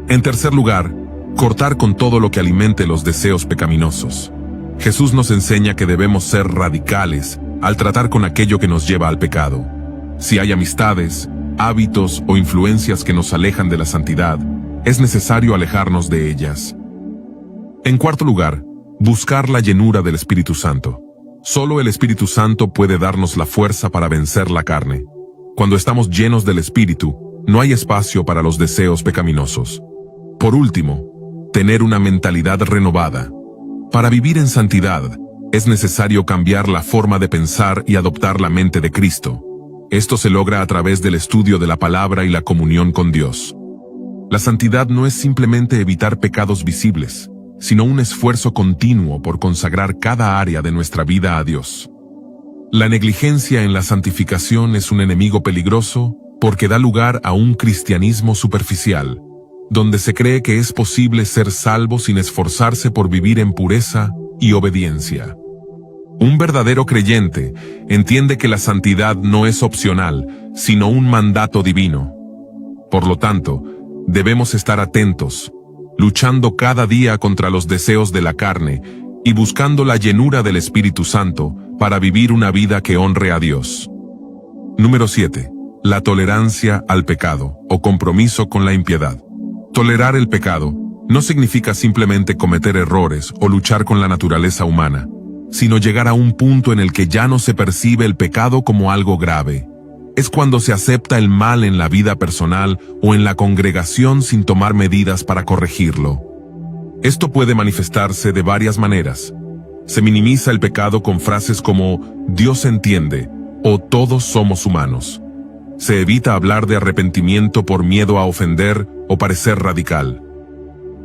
En tercer lugar, cortar con todo lo que alimente los deseos pecaminosos. Jesús nos enseña que debemos ser radicales al tratar con aquello que nos lleva al pecado. Si hay amistades, hábitos o influencias que nos alejan de la santidad, es necesario alejarnos de ellas. En cuarto lugar, buscar la llenura del Espíritu Santo. Solo el Espíritu Santo puede darnos la fuerza para vencer la carne. Cuando estamos llenos del Espíritu, no hay espacio para los deseos pecaminosos. Por último, tener una mentalidad renovada. Para vivir en santidad, es necesario cambiar la forma de pensar y adoptar la mente de Cristo. Esto se logra a través del estudio de la palabra y la comunión con Dios. La santidad no es simplemente evitar pecados visibles, sino un esfuerzo continuo por consagrar cada área de nuestra vida a Dios. La negligencia en la santificación es un enemigo peligroso porque da lugar a un cristianismo superficial, donde se cree que es posible ser salvo sin esforzarse por vivir en pureza y obediencia. Un verdadero creyente entiende que la santidad no es opcional, sino un mandato divino. Por lo tanto, debemos estar atentos, luchando cada día contra los deseos de la carne y buscando la llenura del Espíritu Santo para vivir una vida que honre a Dios. Número 7. La tolerancia al pecado o compromiso con la impiedad. Tolerar el pecado no significa simplemente cometer errores o luchar con la naturaleza humana, sino llegar a un punto en el que ya no se percibe el pecado como algo grave. Es cuando se acepta el mal en la vida personal o en la congregación sin tomar medidas para corregirlo. Esto puede manifestarse de varias maneras. Se minimiza el pecado con frases como «Dios entiende» o «Todos somos humanos». Se evita hablar de arrepentimiento por miedo a ofender o parecer radical.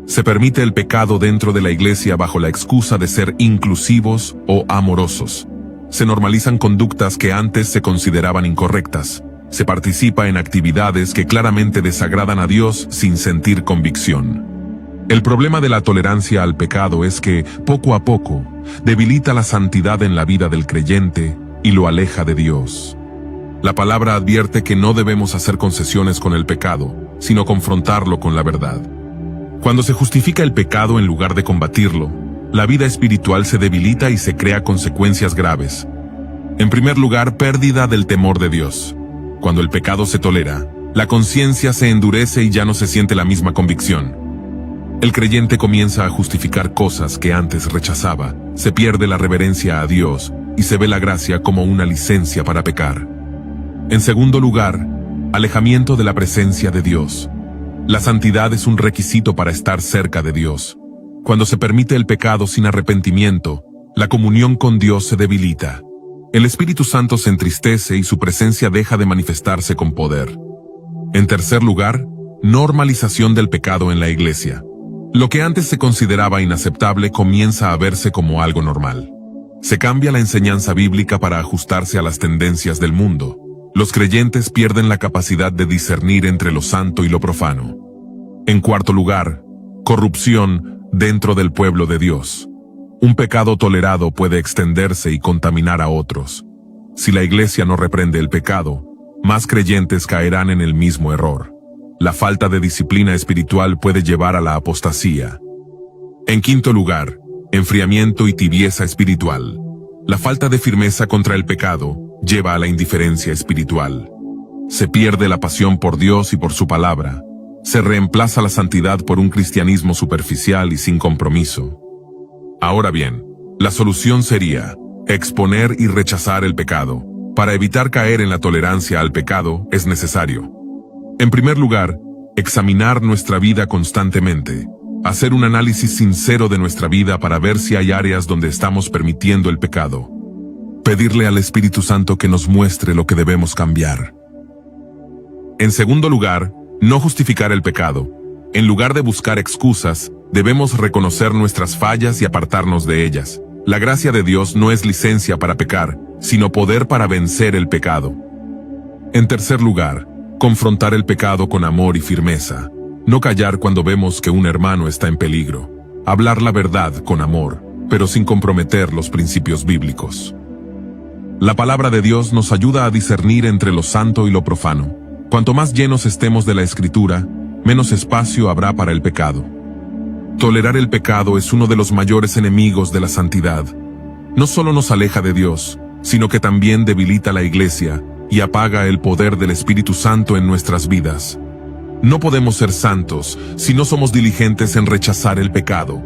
Se permite el pecado dentro de la iglesia bajo la excusa de ser inclusivos o amorosos. Se normalizan conductas que antes se consideraban incorrectas. Se participa en actividades que claramente desagradan a Dios sin sentir convicción. El problema de la tolerancia al pecado es que, poco a poco, debilita la santidad en la vida del creyente y lo aleja de Dios. La palabra advierte que no debemos hacer concesiones con el pecado, sino confrontarlo con la verdad. Cuando se justifica el pecado en lugar de combatirlo, la vida espiritual se debilita y se crea consecuencias graves. En primer lugar, pérdida del temor de Dios. Cuando el pecado se tolera, la conciencia se endurece y ya no se siente la misma convicción. El creyente comienza a justificar cosas que antes rechazaba, se pierde la reverencia a Dios y se ve la gracia como una licencia para pecar. En segundo lugar, alejamiento de la presencia de Dios. La santidad es un requisito para estar cerca de Dios. Cuando se permite el pecado sin arrepentimiento, la comunión con Dios se debilita. El Espíritu Santo se entristece y su presencia deja de manifestarse con poder. En tercer lugar, normalización del pecado en la iglesia. Lo que antes se consideraba inaceptable comienza a verse como algo normal. Se cambia la enseñanza bíblica para ajustarse a las tendencias del mundo. Los creyentes pierden la capacidad de discernir entre lo santo y lo profano. En cuarto lugar, corrupción dentro del pueblo de Dios. Un pecado tolerado puede extenderse y contaminar a otros. Si la iglesia no reprende el pecado, más creyentes caerán en el mismo error. La falta de disciplina espiritual puede llevar a la apostasía. En quinto lugar, enfriamiento y tibieza espiritual. La falta de firmeza contra el pecado lleva a la indiferencia espiritual. Se pierde la pasión por Dios y por su palabra. Se reemplaza la santidad por un cristianismo superficial y sin compromiso. Ahora bien, la solución sería exponer y rechazar el pecado. Para evitar caer en la tolerancia al pecado es necesario, en primer lugar, examinar nuestra vida constantemente. Hacer un análisis sincero de nuestra vida para ver si hay áreas donde estamos permitiendo el pecado. Pedirle al Espíritu Santo que nos muestre lo que debemos cambiar. En segundo lugar, no justificar el pecado. En lugar de buscar excusas, debemos reconocer nuestras fallas y apartarnos de ellas. La gracia de Dios no es licencia para pecar, sino poder para vencer el pecado. En tercer lugar, confrontar el pecado con amor y firmeza. No callar cuando vemos que un hermano está en peligro. Hablar la verdad con amor, pero sin comprometer los principios bíblicos. La palabra de Dios nos ayuda a discernir entre lo santo y lo profano. Cuanto más llenos estemos de la Escritura, menos espacio habrá para el pecado. Tolerar el pecado es uno de los mayores enemigos de la santidad. No solo nos aleja de Dios, sino que también debilita la Iglesia y apaga el poder del Espíritu Santo en nuestras vidas. No podemos ser santos si no somos diligentes en rechazar el pecado.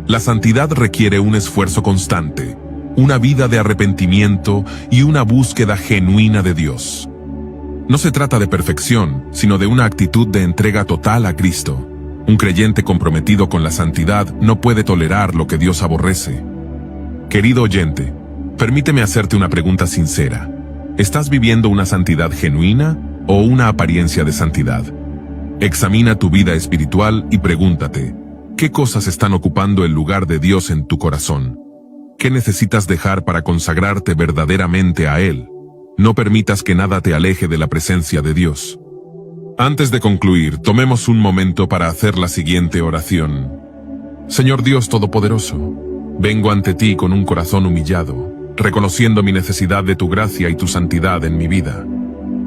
La santidad requiere un esfuerzo constante, una vida de arrepentimiento y una búsqueda genuina de Dios. No se trata de perfección, sino de una actitud de entrega total a Cristo. Un creyente comprometido con la santidad no puede tolerar lo que Dios aborrece. Querido oyente, permíteme hacerte una pregunta sincera. ¿Estás viviendo una santidad genuina o una apariencia de santidad? Examina tu vida espiritual y pregúntate, ¿qué cosas están ocupando el lugar de Dios en tu corazón? ¿Qué necesitas dejar para consagrarte verdaderamente a Él? No permitas que nada te aleje de la presencia de Dios. Antes de concluir, tomemos un momento para hacer la siguiente oración. Señor Dios Todopoderoso, vengo ante ti con un corazón humillado, reconociendo mi necesidad de tu gracia y tu santidad en mi vida.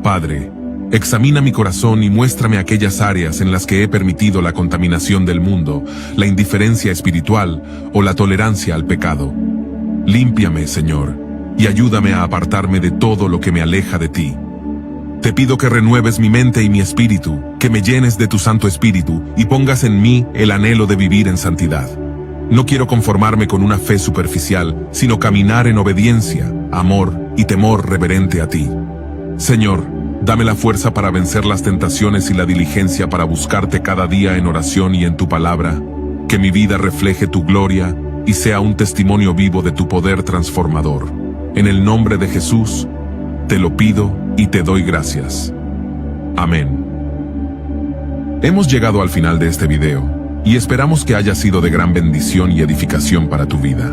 Padre, examina mi corazón y muéstrame aquellas áreas en las que he permitido la contaminación del mundo, la indiferencia espiritual o la tolerancia al pecado. Límpiame, Señor, y ayúdame a apartarme de todo lo que me aleja de ti. Te pido que renueves mi mente y mi espíritu, que me llenes de tu Santo Espíritu y pongas en mí el anhelo de vivir en santidad. No quiero conformarme con una fe superficial, sino caminar en obediencia, amor y temor reverente a ti. Señor, dame la fuerza para vencer las tentaciones y la diligencia para buscarte cada día en oración y en tu palabra, que mi vida refleje tu gloria y sea un testimonio vivo de tu poder transformador. En el nombre de Jesús, te lo pido y te doy gracias. Amén. Hemos llegado al final de este video, y esperamos que haya sido de gran bendición y edificación para tu vida.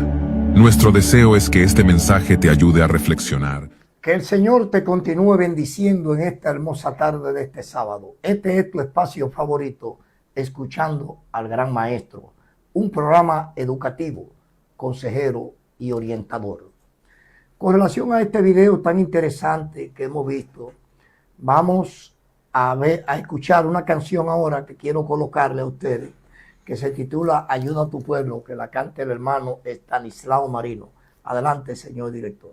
Nuestro deseo es que este mensaje te ayude a reflexionar. Que el Señor te continúe bendiciendo en esta hermosa tarde de este sábado. Este es tu espacio favorito, Escuchando al Gran Maestro, un programa educativo, consejero y orientador. Con relación a este video tan interesante que hemos visto, vamos a escuchar una canción ahora que quiero colocarle a ustedes, que se titula Ayuda a tu pueblo, que la canta el hermano Estanislao Marino. Adelante, señor director.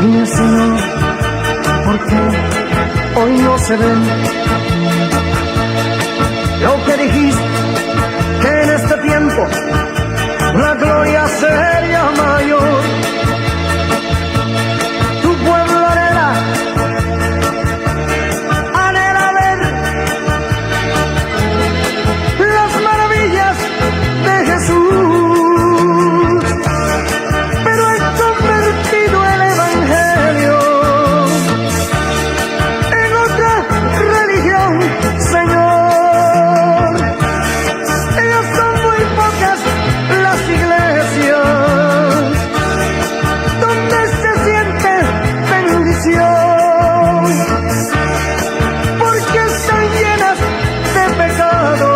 Dime, Señor, ¿por qué hoy no se ven lo que dijiste, que en este tiempo la gloria sería mayor? Tu pueblo anhela ver las maravillas de Jesús, pero he convertido el Evangelio en otra religión, Señor. Ellos son muy pocas las iglesias donde se siente bendición, porque están llenas de pecado,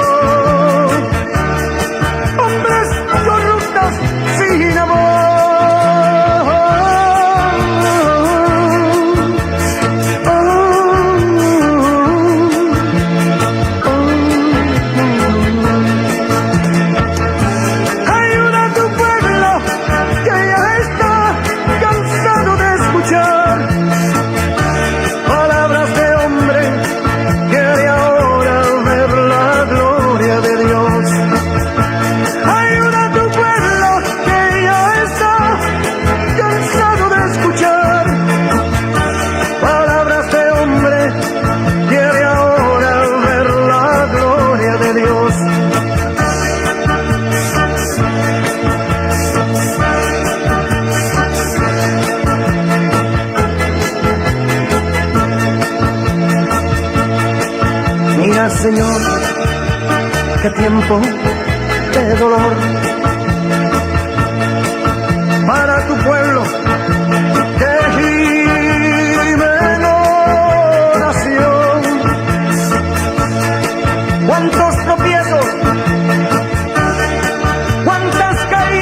hombres corruptos sin amor. Ayuda a tu pueblo que ya está cansado de escuchar palabras de hombre, quiere ahora ver la gloria de Dios. Ayuda a tu pueblo que ya está cansado de escuchar palabras de hombre, quiere ahora ver la gloria de Dios. Mira, Señor, qué tiempo de dolor para tu pueblo que gime en oración. Cuántos tropiezos, cuántas caídas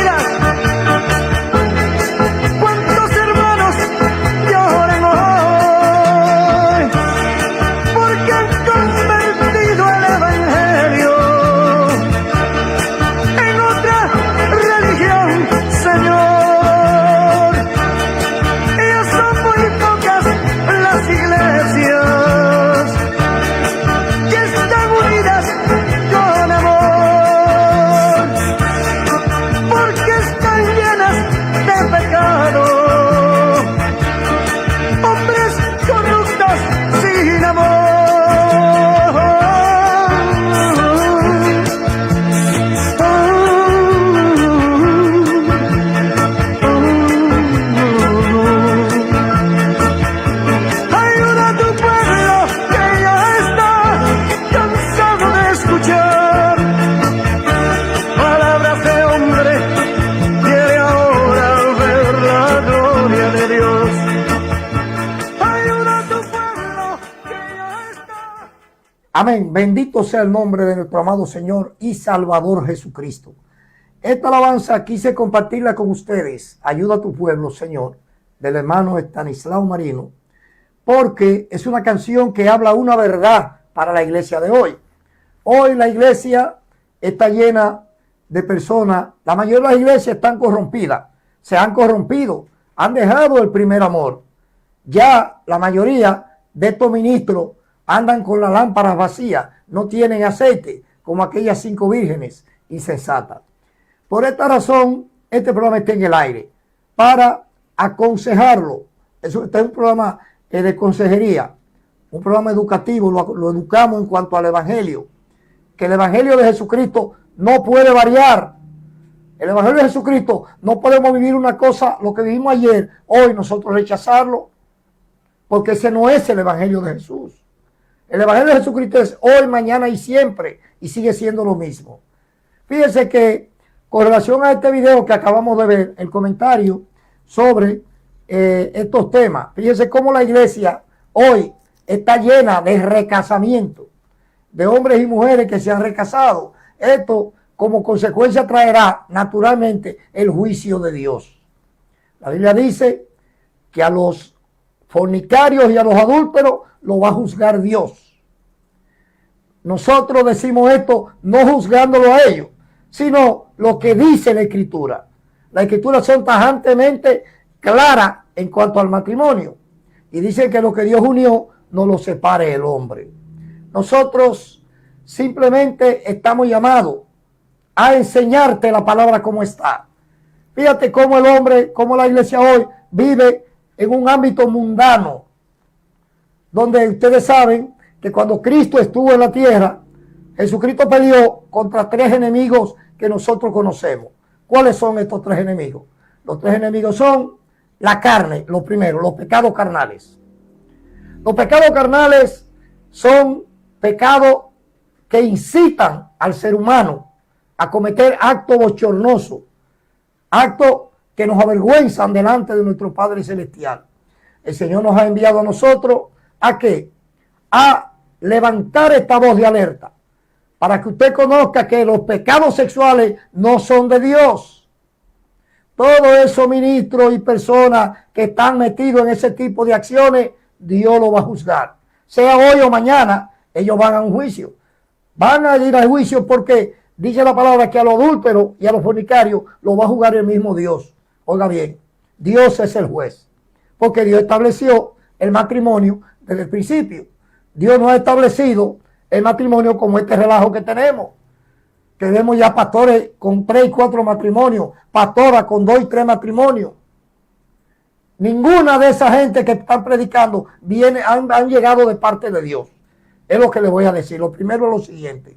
Amén. Bendito sea el nombre de nuestro amado Señor y Salvador Jesucristo. Esta alabanza quise compartirla con ustedes. Ayuda a tu pueblo, Señor, del hermano Estanislao Marino, porque es una canción que habla una verdad para la iglesia de hoy. Hoy la iglesia está llena de personas, la mayoría de las iglesias están corrompidas, se han corrompido, han dejado el primer amor. Ya la mayoría de estos ministros andan con las lámparas vacías, no tienen aceite, como aquellas 5 vírgenes insensatas. Por esta razón, este programa está en el aire, para aconsejarlo. Este es un programa de consejería, un programa educativo, lo educamos en cuanto al evangelio, que el evangelio de Jesucristo no puede variar. El evangelio de Jesucristo, no podemos vivir una cosa, lo que vivimos ayer, hoy nosotros rechazarlo, porque ese no es el evangelio de Jesús. El evangelio de Jesucristo es hoy, mañana y siempre, y sigue siendo lo mismo. Fíjense que con relación a este video que acabamos de ver, el comentario sobre estos temas, fíjense cómo la iglesia hoy está llena de recasamiento, de hombres y mujeres que se han recasado. Esto como consecuencia traerá naturalmente el juicio de Dios. La Biblia dice que a los fornicarios y a los adúlteros lo va a juzgar Dios. Nosotros decimos esto no juzgándolo a ellos, sino lo que dice la Escritura. Las Escrituras son tajantemente claras en cuanto al matrimonio y dice que lo que Dios unió no lo separe el hombre. Nosotros simplemente estamos llamados a enseñarte la palabra como está. Fíjate cómo el hombre, cómo la iglesia hoy vive en un ámbito mundano, donde ustedes saben que cuando Cristo estuvo en la tierra, Jesucristo peleó contra 3 enemigos que nosotros conocemos. ¿Cuáles son estos 3 enemigos? Los 3 enemigos son la carne, lo primero, los pecados carnales. Los pecados carnales son pecados que incitan al ser humano a cometer actos bochornosos, actos que nos avergüenzan delante de nuestro Padre Celestial. El Señor nos ha enviado a nosotros ¿a qué? A levantar esta voz de alerta, para que usted conozca que los pecados sexuales no son de Dios. Todos esos ministros y personas que están metidos en ese tipo de acciones, Dios lo va a juzgar. Sea hoy o mañana, ellos van a un juicio. Van a ir al juicio porque dice la palabra que a los adúlteros y a los fornicarios lo va a juzgar el mismo Dios. Oiga bien, Dios es el juez, porque Dios estableció el matrimonio desde el principio. Dios no ha establecido el matrimonio como este relajo que tenemos. Que vemos ya pastores con 3 y 4 matrimonios, pastoras con 2 y 3 matrimonios. Ninguna de esa gente que están predicando han llegado de parte de Dios. Es lo que les voy a decir. Lo primero es lo siguiente.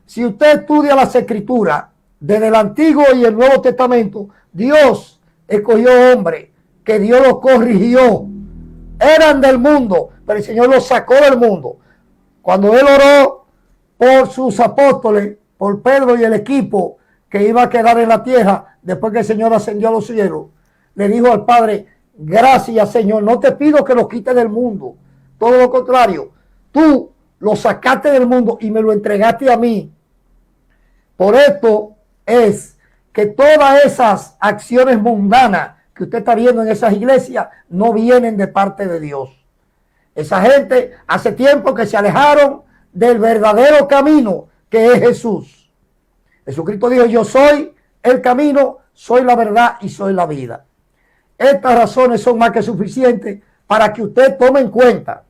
Si usted estudia las Escrituras desde el Antiguo y el Nuevo Testamento, Dios escogió hombres que Dios los corrigió. Eran del mundo, pero el Señor los sacó del mundo. Cuando Él oró por sus apóstoles, por Pedro y el equipo que iba a quedar en la tierra después que el Señor ascendió a los cielos, le dijo al Padre: gracias, Señor, no te pido que los quites del mundo, todo lo contrario, tú lo sacaste del mundo y me lo entregaste a mí. Por esto es que todas esas acciones mundanas que usted está viendo en esas iglesias no vienen de parte de Dios. Esa gente hace tiempo que se alejaron del verdadero camino que es Jesús. Jesucristo dijo: yo soy el camino, soy la verdad y soy la vida. Estas razones son más que suficientes para que usted tome en cuenta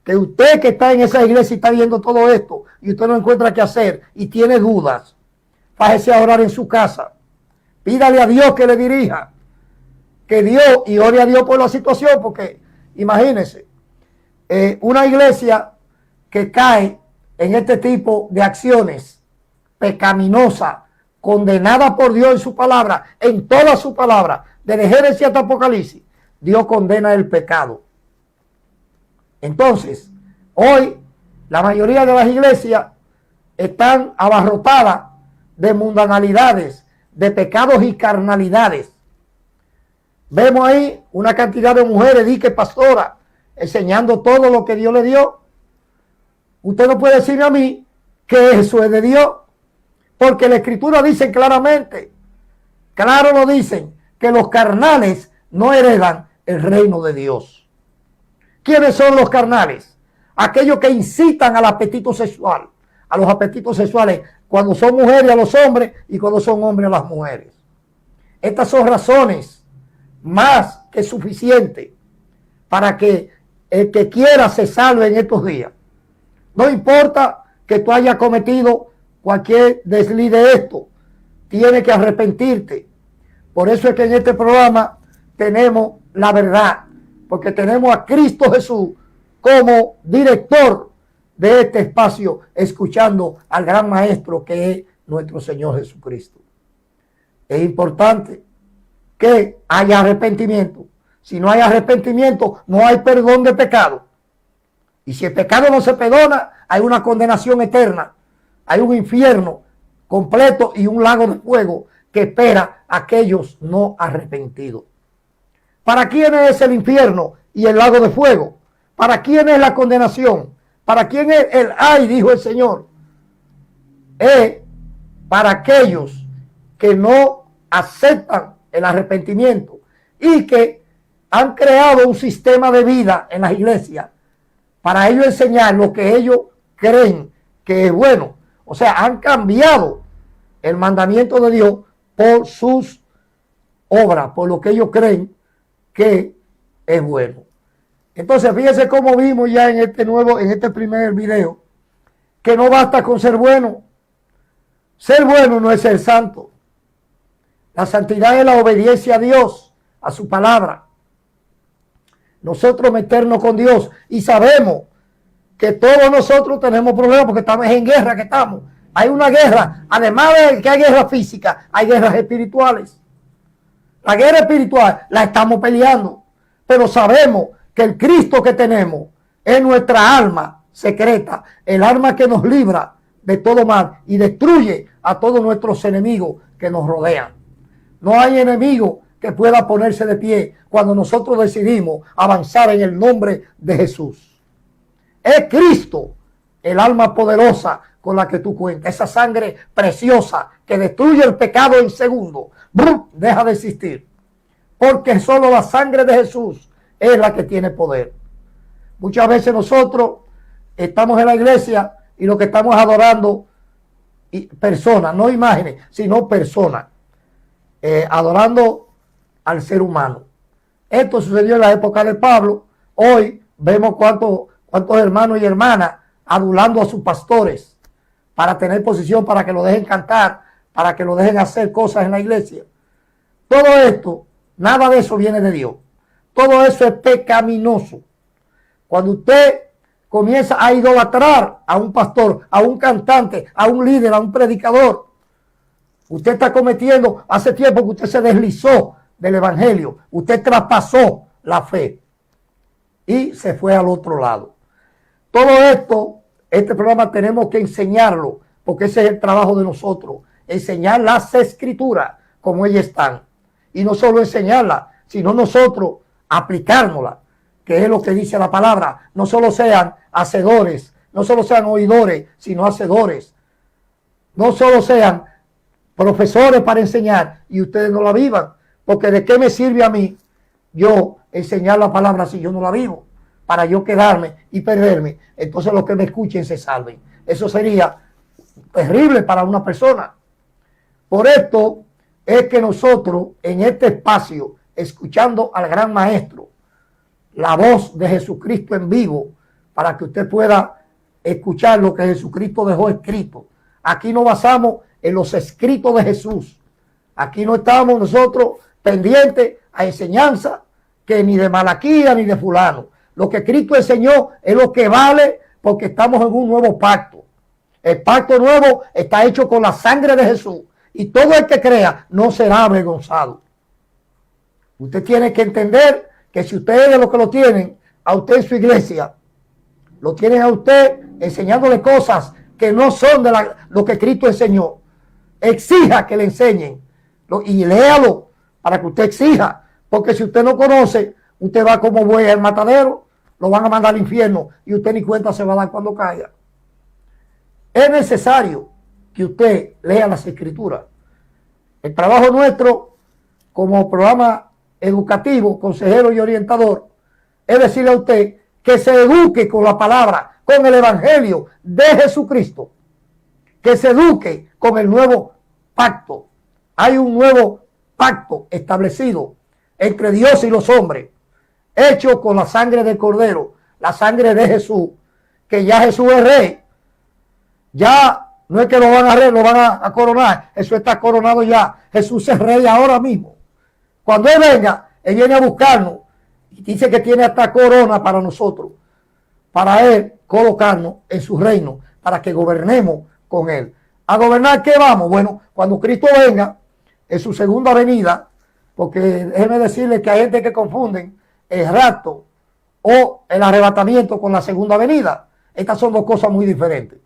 que usted que está en esa iglesia y está viendo todo esto y usted no encuentra qué hacer y tiene dudas, fájese a orar en su casa. Pídale a Dios que le dirija, que Dios, y ore a Dios por la situación, porque imagínense, una iglesia que cae en este tipo de acciones pecaminosas, condenada por Dios en su palabra, en toda su palabra, desde Génesis hasta Apocalipsis, Dios condena el pecado. Entonces, hoy la mayoría de las iglesias están abarrotadas de mundanalidades, de pecados y carnalidades. Vemos ahí una cantidad de mujeres, dique pastora, enseñando todo lo que Dios le dio. Usted no puede decirme a mí que eso es de Dios, porque la Escritura dice claramente, claro lo dicen, que los carnales no heredan el reino de Dios. ¿Quiénes son los carnales? Aquellos que incitan al apetito sexual, a los apetitos sexuales, cuando son mujeres a los hombres y cuando son hombres a las mujeres. Estas son razones más que suficientes para que el que quiera se salve en estos días. No importa que tú hayas cometido cualquier desliz de esto, tienes que arrepentirte. Por eso es que en este programa tenemos la verdad, porque tenemos a Cristo Jesús como director de este espacio, escuchando al gran maestro que es nuestro Señor Jesucristo. Es importante que haya arrepentimiento. Si no hay arrepentimiento, no hay perdón de pecado. Y si el pecado no se perdona, hay una condenación eterna. Hay un infierno completo y un lago de fuego que espera a aquellos no arrepentidos. ¿Para quién es el infierno y el lago de fuego? ¿Para quién es la condenación? ¿Para quién es el ay? Dijo el Señor. Es para aquellos que no aceptan el arrepentimiento y que han creado un sistema de vida en las iglesias para ellos enseñar lo que ellos creen que es bueno. O sea, han cambiado el mandamiento de Dios por sus obras, por lo que ellos creen que es bueno. Entonces, fíjense cómo vimos ya en este primer video, que no basta con ser bueno. Ser bueno no es ser santo. La santidad es la obediencia a Dios, a su palabra. Nosotros meternos con Dios, y sabemos que todos nosotros tenemos problemas porque estamos en guerra, que estamos. Hay una guerra, además de que hay guerra física, hay guerras espirituales. La guerra espiritual la estamos peleando, pero sabemos que el Cristo que tenemos es nuestra alma secreta, el alma que nos libra de todo mal y destruye a todos nuestros enemigos que nos rodean. No hay enemigo que pueda ponerse de pie cuando nosotros decidimos avanzar en el nombre de Jesús. Es Cristo el alma poderosa con la que tú cuentas, esa sangre preciosa que destruye el pecado en segundo. ¡Brum! Deja de existir, porque solo la sangre de Jesús es la que tiene poder. Muchas veces nosotros estamos en la iglesia y lo que estamos adorando personas, no imágenes, sino personas, adorando al ser humano. Esto sucedió en la época de Pablo. Hoy vemos cuántos hermanos y hermanas adulando a sus pastores para tener posición, para que lo dejen cantar, para que lo dejen hacer cosas en la iglesia. Todo esto, nada de eso viene de Dios. Todo eso es pecaminoso. Cuando usted comienza a idolatrar a un pastor, a un cantante, a un líder, a un predicador, usted está cometiendo, hace tiempo que usted se deslizó del evangelio, usted traspasó la fe y se fue al otro lado. Todo esto, este programa tenemos que enseñarlo, porque ese es el trabajo de nosotros, enseñar las escrituras como ellas están. Y no solo enseñarlas, sino nosotros aplicárnoslas, que es lo que dice la palabra. No solo sean hacedores, no solo sean oidores, sino hacedores. No solo sean profesores para enseñar y ustedes no la vivan, porque ¿de qué me sirve a mí yo enseñar la palabra si yo no la vivo? Para yo quedarme y perderme, entonces los que me escuchen se salven. Eso sería terrible para una persona. Por esto es que nosotros en este espacio, escuchando al gran maestro, la voz de Jesucristo en vivo, para que usted pueda escuchar lo que Jesucristo dejó escrito. Aquí nos basamos en los escritos de Jesús. Aquí no estamos nosotros pendientes a enseñanza que ni de Malaquía ni de fulano. Lo que Cristo enseñó es lo que vale, porque estamos en un nuevo pacto. El pacto nuevo está hecho con la sangre de Jesús, y todo el que crea no será avergonzado. Usted tiene que entender que si ustedes de los que lo tienen a usted en su iglesia, lo tienen a usted enseñándole cosas que no son de lo que Cristo enseñó, exija que le enseñen y léalo para que usted exija, porque si usted no conoce, usted va como buey al matadero, lo van a mandar al infierno y usted ni cuenta se va a dar cuando caiga. Es necesario que usted lea las Escrituras. El trabajo nuestro como programa educativo, consejero y orientador, es decirle a usted que se eduque con la palabra, con el Evangelio de Jesucristo, que se eduque con el nuevo pacto. Hay un nuevo pacto establecido entre Dios y los hombres, hecho con la sangre del Cordero, la sangre de Jesús, que ya Jesús es rey. Ya no es que lo van a rey, lo van a coronar. Jesús está coronado ya. Jesús es rey ahora mismo. Cuando Él venga, Él viene a buscarnos y dice que tiene hasta corona para nosotros, para Él colocarnos en su reino, para que gobernemos con Él. ¿A gobernar qué vamos? Bueno, cuando Cristo venga en su segunda venida, porque déjeme decirle que hay gente que confunden el rapto o el arrebatamiento con la segunda venida. Estas son dos cosas muy diferentes.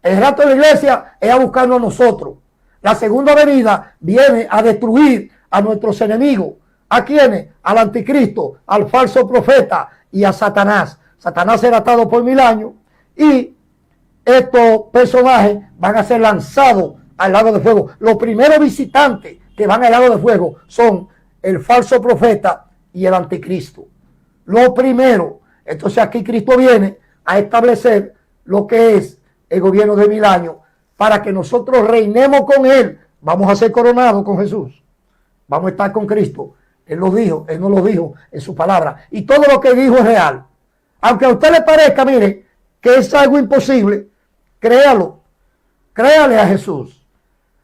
El rapto de la iglesia es a buscarnos a nosotros. La segunda venida viene a destruir a nuestros enemigos. ¿A quiénes? Al anticristo, al falso profeta y a Satanás. Satanás será atado por 1000 años y estos personajes van a ser lanzados al lago de fuego. Los primeros visitantes que van al lago de fuego son el falso profeta y el anticristo. Lo primero. Entonces aquí Cristo viene a establecer lo que es el gobierno de 1000 años para que nosotros reinemos con Él. Vamos a ser coronados con Jesús. Vamos a estar con Cristo. Él lo dijo, Él nos lo dijo en su palabra. Y todo lo que dijo es real. Aunque a usted le parezca, mire, que es algo imposible, créalo. Créale a Jesús.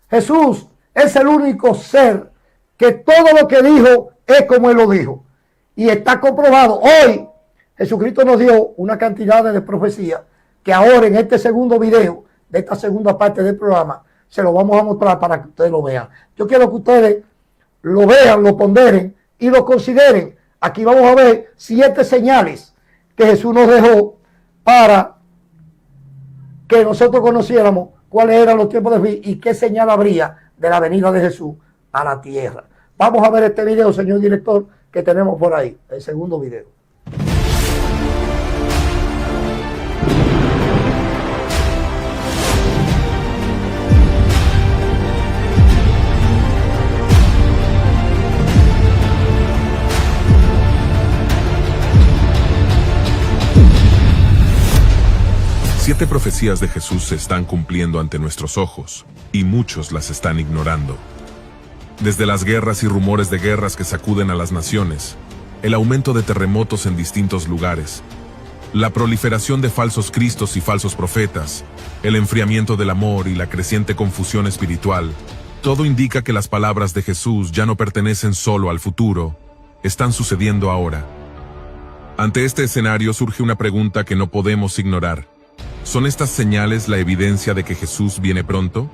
Jesús es el único ser que todo lo que dijo es como Él lo dijo. Y está comprobado. Hoy Jesucristo nos dio una cantidad de profecías que ahora en este segundo video, de esta segunda parte del programa, se lo vamos a mostrar para que ustedes lo vean. Yo quiero que ustedes lo vean, lo ponderen y lo consideren. Aquí vamos a ver 7 señales que Jesús nos dejó para que nosotros conociéramos cuáles eran los tiempos de fin y qué señal habría de la venida de Jesús a la tierra. Vamos a ver este video, señor director, que tenemos por ahí, el segundo video. Siete profecías de Jesús se están cumpliendo ante nuestros ojos, y muchos las están ignorando. Desde las guerras y rumores de guerras que sacuden a las naciones, el aumento de terremotos en distintos lugares, la proliferación de falsos cristos y falsos profetas, el enfriamiento del amor y la creciente confusión espiritual, todo indica que las palabras de Jesús ya no pertenecen solo al futuro, están sucediendo ahora. Ante este escenario surge una pregunta que no podemos ignorar. ¿Son estas señales la evidencia de que Jesús viene pronto?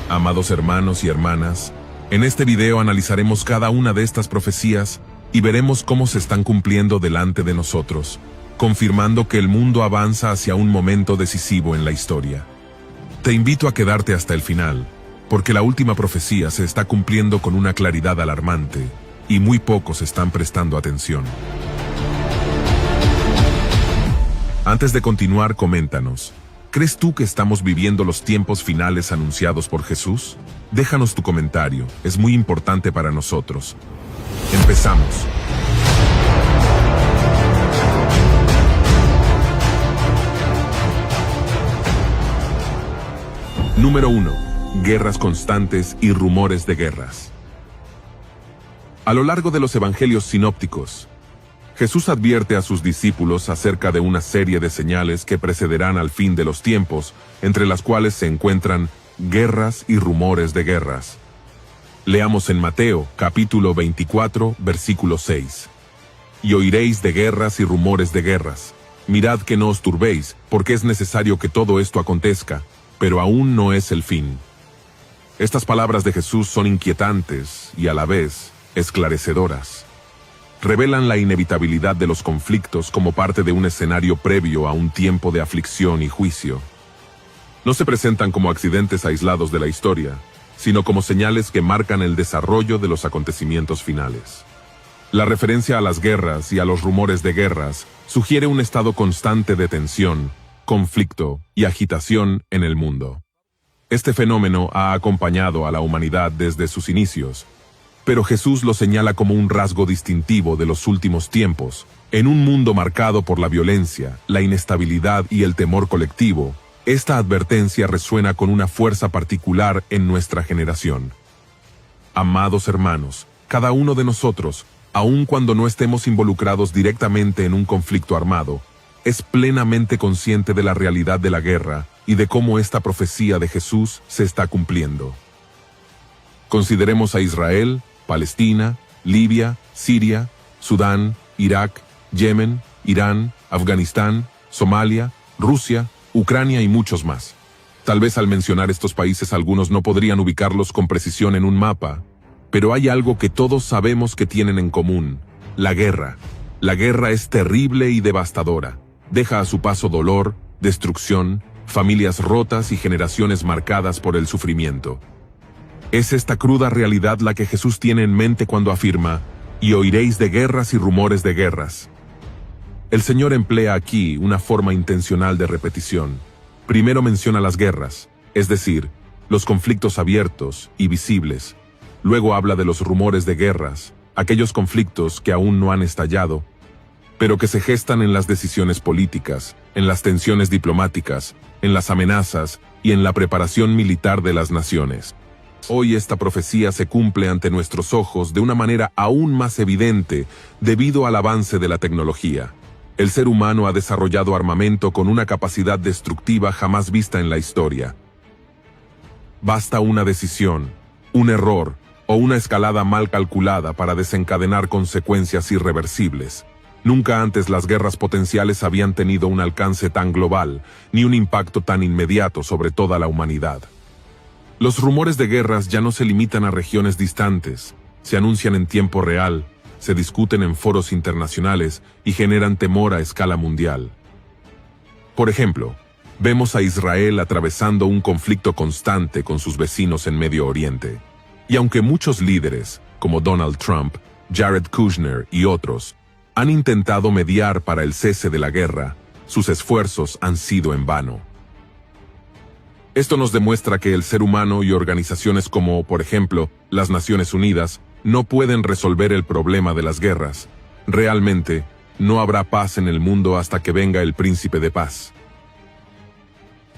Amados hermanos y hermanas, en este video analizaremos cada una de estas profecías y veremos cómo se están cumpliendo delante de nosotros, confirmando que el mundo avanza hacia un momento decisivo en la historia. Te invito a quedarte hasta el final, porque la última profecía se está cumpliendo con una claridad alarmante, y muy pocos están prestando atención. Antes de continuar, coméntanos, ¿crees tú que estamos viviendo los tiempos finales anunciados por Jesús? Déjanos tu comentario, es muy importante para nosotros. Empezamos. Número 1. Guerras constantes y rumores de guerras. A lo largo de los evangelios sinópticos, Jesús advierte a sus discípulos acerca de una serie de señales que precederán al fin de los tiempos, entre las cuales se encuentran guerras y rumores de guerras. Leamos en Mateo, capítulo 24, versículo 6. Y oiréis de guerras y rumores de guerras. Mirad que no os turbéis, porque es necesario que todo esto acontezca, pero aún no es el fin. Estas palabras de Jesús son inquietantes y a la vez esclarecedoras. Revelan la inevitabilidad de los conflictos como parte de un escenario previo a un tiempo de aflicción y juicio. No se presentan como accidentes aislados de la historia, sino como señales que marcan el desarrollo de los acontecimientos finales. La referencia a las guerras y a los rumores de guerras sugiere un estado constante de tensión, conflicto y agitación en el mundo. Este fenómeno ha acompañado a la humanidad desde sus inicios, pero Jesús lo señala como un rasgo distintivo de los últimos tiempos. En un mundo marcado por la violencia, la inestabilidad y el temor colectivo, esta advertencia resuena con una fuerza particular en nuestra generación. Amados hermanos, cada uno de nosotros, aun cuando no estemos involucrados directamente en un conflicto armado, es plenamente consciente de la realidad de la guerra y de cómo esta profecía de Jesús se está cumpliendo. Consideremos a Israel, Palestina, Libia, Siria, Sudán, Irak, Yemen, Irán, Afganistán, Somalia, Rusia, Ucrania y muchos más. Tal vez al mencionar estos países algunos no podrían ubicarlos con precisión en un mapa, pero hay algo que todos sabemos que tienen en común: la guerra. La guerra es terrible y devastadora. Deja a su paso dolor, destrucción, familias rotas y generaciones marcadas por el sufrimiento. Es esta cruda realidad la que Jesús tiene en mente cuando afirma: «Y oiréis de guerras y rumores de guerras». El Señor emplea aquí una forma intencional de repetición. Primero menciona las guerras, es decir, los conflictos abiertos y visibles. Luego habla de los rumores de guerras, aquellos conflictos que aún no han estallado, pero que se gestan en las decisiones políticas, en las tensiones diplomáticas, en las amenazas y en la preparación militar de las naciones. Hoy esta profecía se cumple ante nuestros ojos de una manera aún más evidente debido al avance de la tecnología. El ser humano ha desarrollado armamento con una capacidad destructiva jamás vista en la historia. Basta una decisión, un error o una escalada mal calculada para desencadenar consecuencias irreversibles. Nunca antes las guerras potenciales habían tenido un alcance tan global, ni un impacto tan inmediato sobre toda la humanidad. Los rumores de guerras ya no se limitan a regiones distantes, se anuncian en tiempo real, se discuten en foros internacionales y generan temor a escala mundial. Por ejemplo, vemos a Israel atravesando un conflicto constante con sus vecinos en Medio Oriente. Y aunque muchos líderes, como Donald Trump, Jared Kushner y otros, han intentado mediar para el cese de la guerra, sus esfuerzos han sido en vano. Esto nos demuestra que el ser humano y organizaciones como, por ejemplo, las Naciones Unidas, no pueden resolver el problema de las guerras. Realmente, no habrá paz en el mundo hasta que venga el príncipe de paz.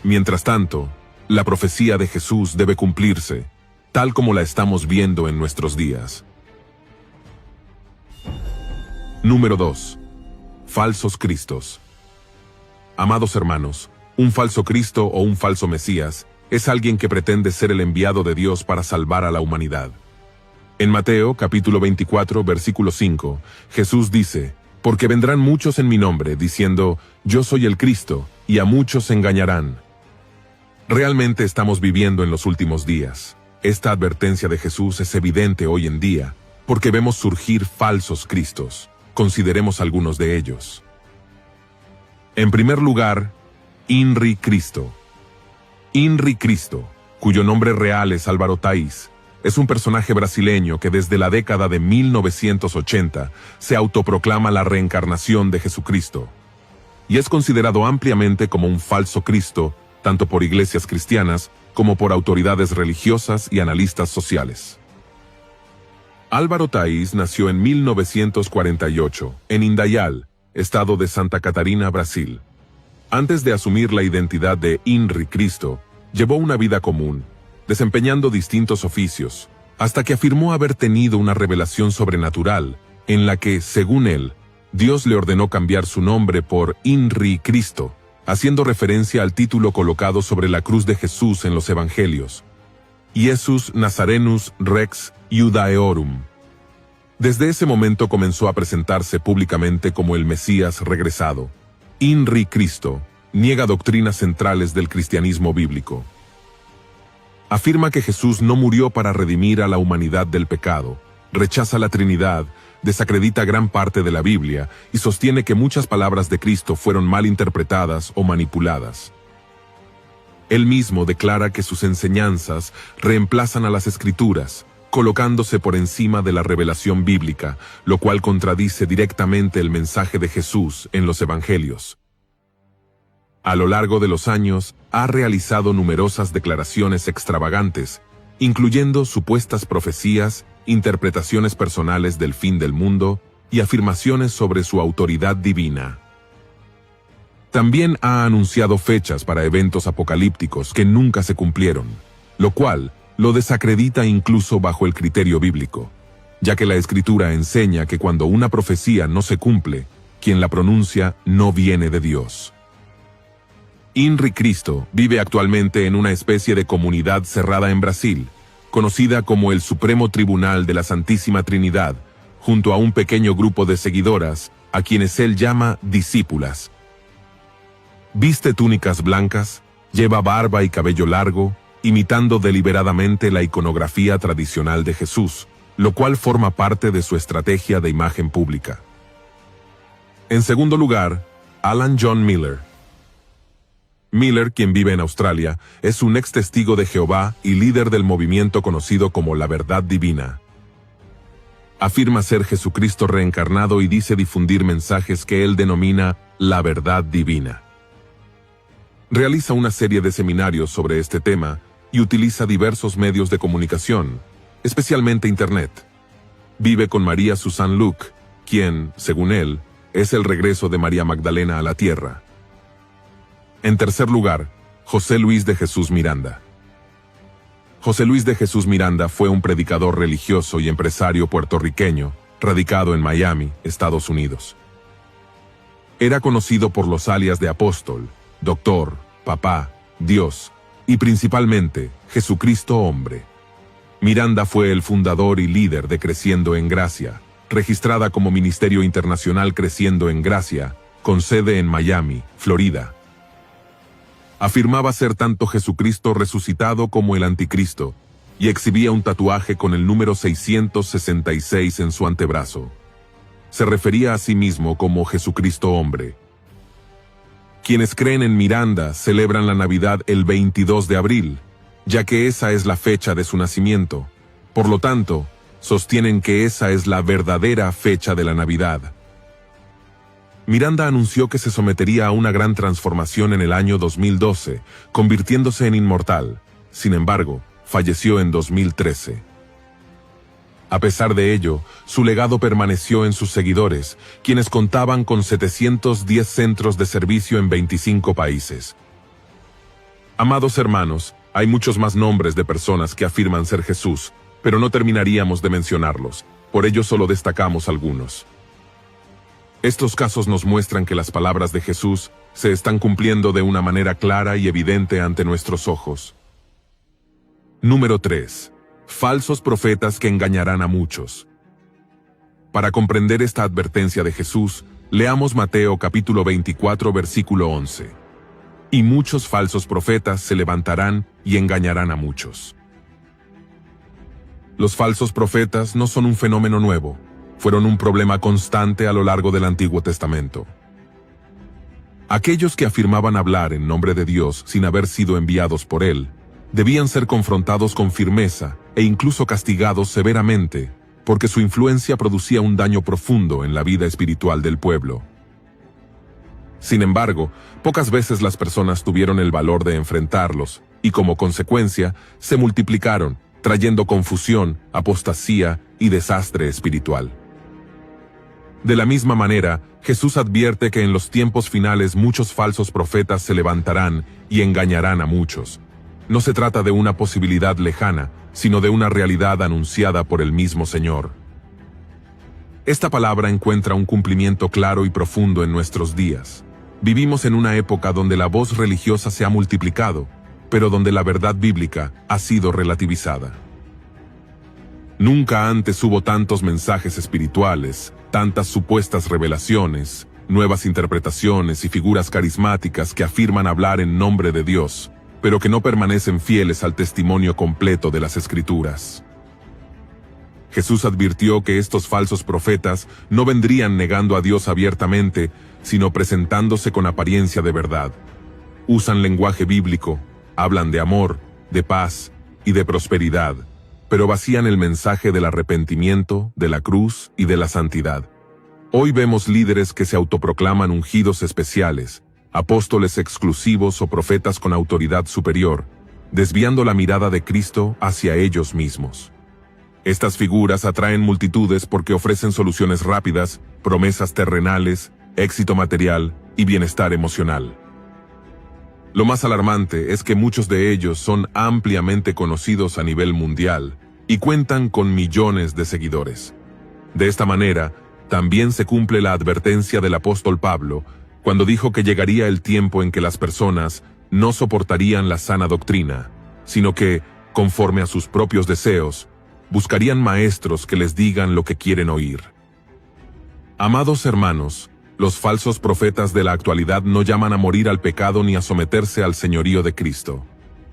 Mientras tanto, la profecía de Jesús debe cumplirse, tal como la estamos viendo en nuestros días. Número 2. Falsos Cristos. Amados hermanos, un falso Cristo o un falso Mesías es alguien que pretende ser el enviado de Dios para salvar a la humanidad. En Mateo, capítulo 24, versículo 5, Jesús dice: «Porque vendrán muchos en mi nombre, diciendo, yo soy el Cristo, y a muchos engañarán». Realmente estamos viviendo en los últimos días. Esta advertencia de Jesús es evidente hoy en día, porque vemos surgir falsos Cristos. Consideremos algunos de ellos. En primer lugar, INRI Cristo. INRI Cristo, cuyo nombre real es Álvaro Thaís, es un personaje brasileño que desde la década de 1980 se autoproclama la reencarnación de Jesucristo. Y es considerado ampliamente como un falso Cristo, tanto por iglesias cristianas como por autoridades religiosas y analistas sociales. Álvaro Thaís nació en 1948, en Indaial, estado de Santa Catarina, Brasil. Antes de asumir la identidad de INRI Cristo, llevó una vida común, desempeñando distintos oficios, hasta que afirmó haber tenido una revelación sobrenatural, en la que, según él, Dios le ordenó cambiar su nombre por INRI Cristo, haciendo referencia al título colocado sobre la cruz de Jesús en los Evangelios: Iesus Nazarenus Rex Iudaeorum. Desde ese momento comenzó a presentarse públicamente como el Mesías regresado. INRI Cristo niega doctrinas centrales del cristianismo bíblico. Afirma que Jesús no murió para redimir a la humanidad del pecado, rechaza la Trinidad, desacredita gran parte de la Biblia y sostiene que muchas palabras de Cristo fueron mal interpretadas o manipuladas. Él mismo declara que sus enseñanzas reemplazan a las Escrituras, colocándose por encima de la revelación bíblica, lo cual contradice directamente el mensaje de Jesús en los Evangelios. A lo largo de los años, ha realizado numerosas declaraciones extravagantes, incluyendo supuestas profecías, interpretaciones personales del fin del mundo y afirmaciones sobre su autoridad divina. También ha anunciado fechas para eventos apocalípticos que nunca se cumplieron, lo cual lo desacredita incluso bajo el criterio bíblico, ya que la Escritura enseña que cuando una profecía no se cumple, quien la pronuncia no viene de Dios. Henri Cristo vive actualmente en una especie de comunidad cerrada en Brasil, conocida como el Supremo Tribunal de la Santísima Trinidad, junto a un pequeño grupo de seguidoras, a quienes él llama discípulas. Viste túnicas blancas, lleva barba y cabello largo, imitando deliberadamente la iconografía tradicional de Jesús, lo cual forma parte de su estrategia de imagen pública. En segundo lugar, Alan John Miller. Miller, quien vive en Australia, es un ex testigo de Jehová y líder del movimiento conocido como la Verdad Divina. Afirma ser Jesucristo reencarnado y dice difundir mensajes que él denomina la Verdad Divina. Realiza una serie de seminarios sobre este tema y utiliza diversos medios de comunicación, especialmente Internet. Vive con María Susan Luke, quien, según él, es el regreso de María Magdalena a la tierra. En tercer lugar, José Luis de Jesús Miranda. José Luis de Jesús Miranda fue un predicador religioso y empresario puertorriqueño, radicado en Miami, Estados Unidos. Era conocido por los alias de apóstol, doctor, papá, Dios y principalmente Jesucristo hombre. Miranda fue el fundador y líder de Creciendo en Gracia, registrada como Ministerio Internacional Creciendo en Gracia, con sede en Miami, Florida. Afirmaba ser tanto Jesucristo resucitado como el Anticristo, y exhibía un tatuaje con el número 666 en su antebrazo. Se refería a sí mismo como Jesucristo hombre. Quienes creen en Miranda celebran la Navidad el 22 de abril, ya que esa es la fecha de su nacimiento. Por lo tanto, sostienen que esa es la verdadera fecha de la Navidad. Miranda anunció que se sometería a una gran transformación en el año 2012, convirtiéndose en inmortal. Sin embargo, falleció en 2013. A pesar de ello, su legado permaneció en sus seguidores, quienes contaban con 710 centros de servicio en 25 países. Amados hermanos, hay muchos más nombres de personas que afirman ser Jesús, pero no terminaríamos de mencionarlos, por ello solo destacamos algunos. Estos casos nos muestran que las palabras de Jesús se están cumpliendo de una manera clara y evidente ante nuestros ojos. Número 3. Falsos profetas que engañarán a muchos. Para comprender esta advertencia de Jesús, leamos Mateo capítulo 24 versículo 11. Y muchos falsos profetas se levantarán y engañarán a muchos. Los falsos profetas no son un fenómeno nuevo. Fueron un problema constante a lo largo del Antiguo Testamento. Aquellos que afirmaban hablar en nombre de Dios sin haber sido enviados por Él, debían ser confrontados con firmeza e incluso castigados severamente, porque su influencia producía un daño profundo en la vida espiritual del pueblo. Sin embargo, pocas veces las personas tuvieron el valor de enfrentarlos, y como consecuencia, se multiplicaron, trayendo confusión, apostasía y desastre espiritual. De la misma manera, Jesús advierte que en los tiempos finales muchos falsos profetas se levantarán y engañarán a muchos. No se trata de una posibilidad lejana, sino de una realidad anunciada por el mismo Señor. Esta palabra encuentra un cumplimiento claro y profundo en nuestros días. Vivimos en una época donde la voz religiosa se ha multiplicado, pero donde la verdad bíblica ha sido relativizada. Nunca antes hubo tantos mensajes espirituales, tantas supuestas revelaciones, nuevas interpretaciones y figuras carismáticas que afirman hablar en nombre de Dios, pero que no permanecen fieles al testimonio completo de las Escrituras. Jesús advirtió que estos falsos profetas no vendrían negando a Dios abiertamente, sino presentándose con apariencia de verdad. Usan lenguaje bíblico, hablan de amor, de paz y de prosperidad, pero vacían el mensaje del arrepentimiento, de la cruz y de la santidad. Hoy vemos líderes que se autoproclaman ungidos especiales, apóstoles exclusivos o profetas con autoridad superior, desviando la mirada de Cristo hacia ellos mismos. Estas figuras atraen multitudes porque ofrecen soluciones rápidas, promesas terrenales, éxito material y bienestar emocional. Lo más alarmante es que muchos de ellos son ampliamente conocidos a nivel mundial y cuentan con millones de seguidores. De esta manera, también se cumple la advertencia del apóstol Pablo cuando dijo que llegaría el tiempo en que las personas no soportarían la sana doctrina, sino que, conforme a sus propios deseos, buscarían maestros que les digan lo que quieren oír. Amados hermanos, los falsos profetas de la actualidad no llaman a morir al pecado ni a someterse al señorío de Cristo.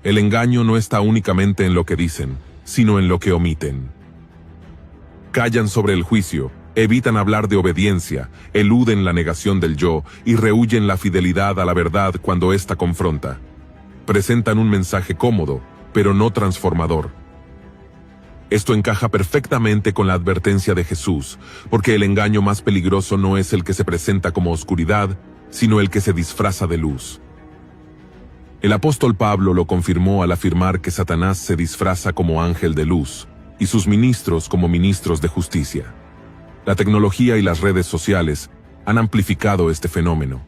El engaño no está únicamente en lo que dicen, sino en lo que omiten. Callan sobre el juicio, evitan hablar de obediencia, eluden la negación del yo y rehúyen la fidelidad a la verdad cuando ésta confronta. Presentan un mensaje cómodo, pero no transformador. Esto encaja perfectamente con la advertencia de Jesús, porque el engaño más peligroso no es el que se presenta como oscuridad, sino el que se disfraza de luz. El apóstol Pablo lo confirmó al afirmar que Satanás se disfraza como ángel de luz, y sus ministros como ministros de justicia. La tecnología y las redes sociales han amplificado este fenómeno.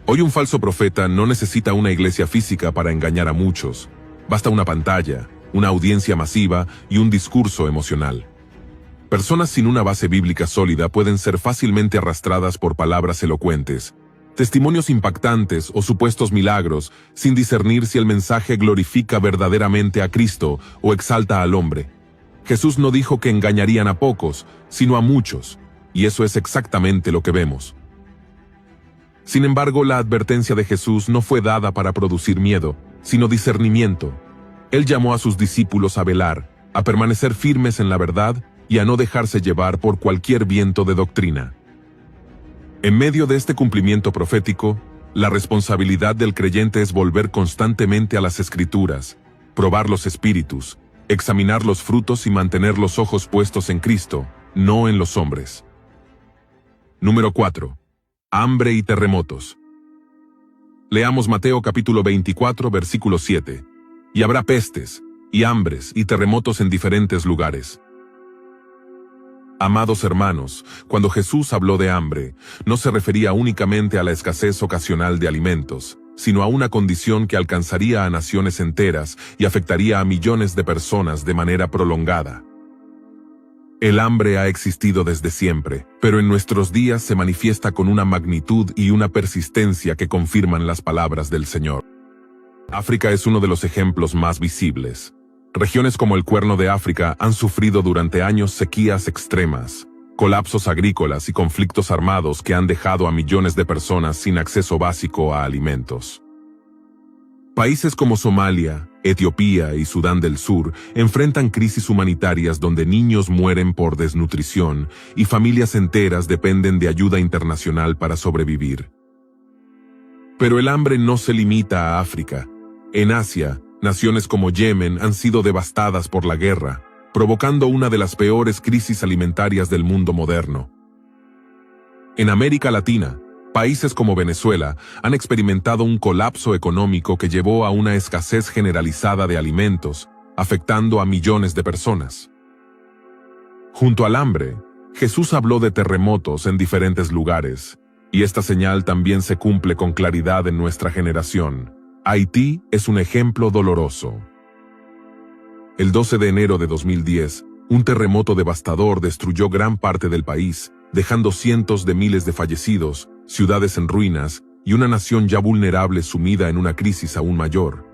Hoy un falso profeta no necesita una iglesia física para engañar a muchos, basta una pantalla, una audiencia masiva y un discurso emocional. Personas sin una base bíblica sólida pueden ser fácilmente arrastradas por palabras elocuentes, testimonios impactantes o supuestos milagros, sin discernir si el mensaje glorifica verdaderamente a Cristo o exalta al hombre. Jesús no dijo que engañarían a pocos, sino a muchos, y eso es exactamente lo que vemos. Sin embargo, la advertencia de Jesús no fue dada para producir miedo, sino discernimiento. Él llamó a sus discípulos a velar, a permanecer firmes en la verdad y a no dejarse llevar por cualquier viento de doctrina. En medio de este cumplimiento profético, la responsabilidad del creyente es volver constantemente a las Escrituras, probar los espíritus, examinar los frutos y mantener los ojos puestos en Cristo, no en los hombres. Número 4. Hambre y terremotos. Leamos Mateo capítulo 24, versículo 7. Y habrá pestes, y hambres, y terremotos en diferentes lugares. Amados hermanos, cuando Jesús habló de hambre, no se refería únicamente a la escasez ocasional de alimentos, sino a una condición que alcanzaría a naciones enteras y afectaría a millones de personas de manera prolongada. El hambre ha existido desde siempre, pero en nuestros días se manifiesta con una magnitud y una persistencia que confirman las palabras del Señor. África es uno de los ejemplos más visibles. Regiones como el Cuerno de África han sufrido durante años sequías extremas, colapsos agrícolas y conflictos armados que han dejado a millones de personas sin acceso básico a alimentos. Países como Somalia, Etiopía y Sudán del Sur enfrentan crisis humanitarias donde niños mueren por desnutrición y familias enteras dependen de ayuda internacional para sobrevivir. Pero el hambre no se limita a África. En Asia, naciones como Yemen han sido devastadas por la guerra, provocando una de las peores crisis alimentarias del mundo moderno. En América Latina, países como Venezuela han experimentado un colapso económico que llevó a una escasez generalizada de alimentos, afectando a millones de personas. Junto al hambre, Jesús habló de terremotos en diferentes lugares, y esta señal también se cumple con claridad en nuestra generación. Haití es un ejemplo doloroso. El 12 de enero de 2010, un terremoto devastador destruyó gran parte del país, dejando cientos de miles de fallecidos, ciudades en ruinas y una nación ya vulnerable sumida en una crisis aún mayor.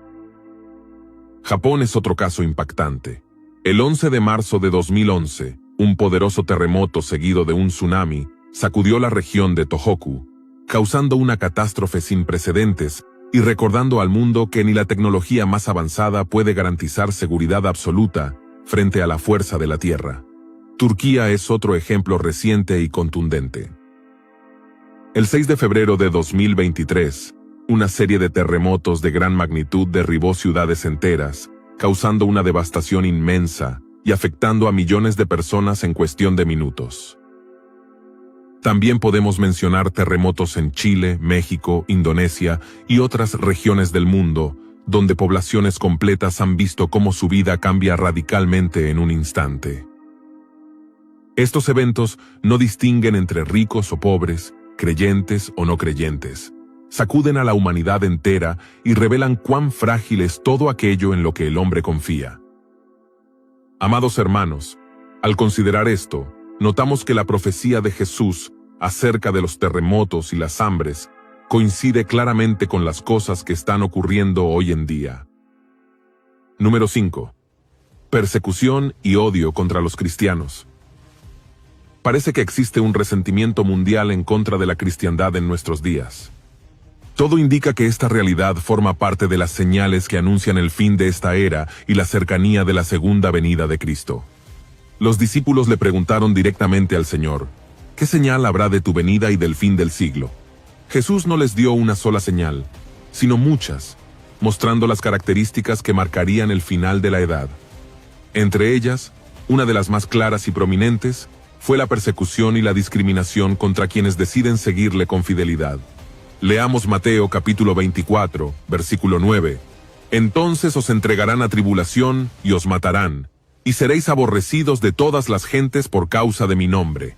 Japón es otro caso impactante. El 11 de marzo de 2011, un poderoso terremoto seguido de un tsunami sacudió la región de Tohoku, causando una catástrofe sin precedentes y recordando al mundo que ni la tecnología más avanzada puede garantizar seguridad absoluta frente a la fuerza de la Tierra. Turquía es otro ejemplo reciente y contundente. El 6 de febrero de 2023, una serie de terremotos de gran magnitud derribó ciudades enteras, causando una devastación inmensa y afectando a millones de personas en cuestión de minutos. También podemos mencionar terremotos en Chile, México, Indonesia y otras regiones del mundo, donde poblaciones completas han visto cómo su vida cambia radicalmente en un instante. Estos eventos no distinguen entre ricos o pobres, creyentes o no creyentes. Sacuden a la humanidad entera y revelan cuán frágil es todo aquello en lo que el hombre confía. Amados hermanos, al considerar esto, notamos que la profecía de Jesús acerca de los terremotos y las hambres coincide claramente con las cosas que están ocurriendo hoy en día. Número 5. Persecución y odio contra los cristianos. Parece que existe un resentimiento mundial en contra de la cristiandad en nuestros días. Todo indica que esta realidad forma parte de las señales que anuncian el fin de esta era y la cercanía de la segunda venida de Cristo. Los discípulos le preguntaron directamente al Señor, ¿qué señal habrá de tu venida y del fin del siglo? Jesús no les dio una sola señal, sino muchas, mostrando las características que marcarían el final de la edad. Entre ellas, una de las más claras y prominentes, fue la persecución y la discriminación contra quienes deciden seguirle con fidelidad. Leamos Mateo capítulo 24, versículo 9. Entonces os entregarán a tribulación y os matarán, y seréis aborrecidos de todas las gentes por causa de mi nombre.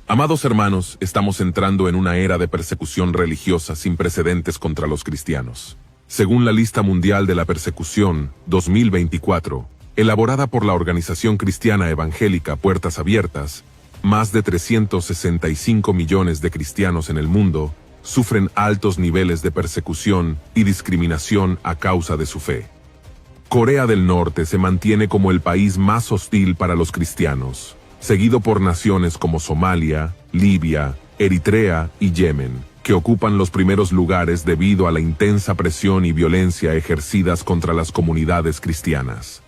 Amados hermanos, estamos entrando en una era de persecución religiosa sin precedentes contra los cristianos. Según la lista mundial de la persecución 2024, elaborada por la organización cristiana evangélica Puertas Abiertas, más de 365 millones de cristianos en el mundo sufren altos niveles de persecución y discriminación a causa de su fe. Corea del Norte se mantiene como el país más hostil para los cristianos, seguido por naciones como Somalia, Libia, Eritrea y Yemen, que ocupan los primeros lugares debido a la intensa presión y violencia ejercidas contra las comunidades cristianas.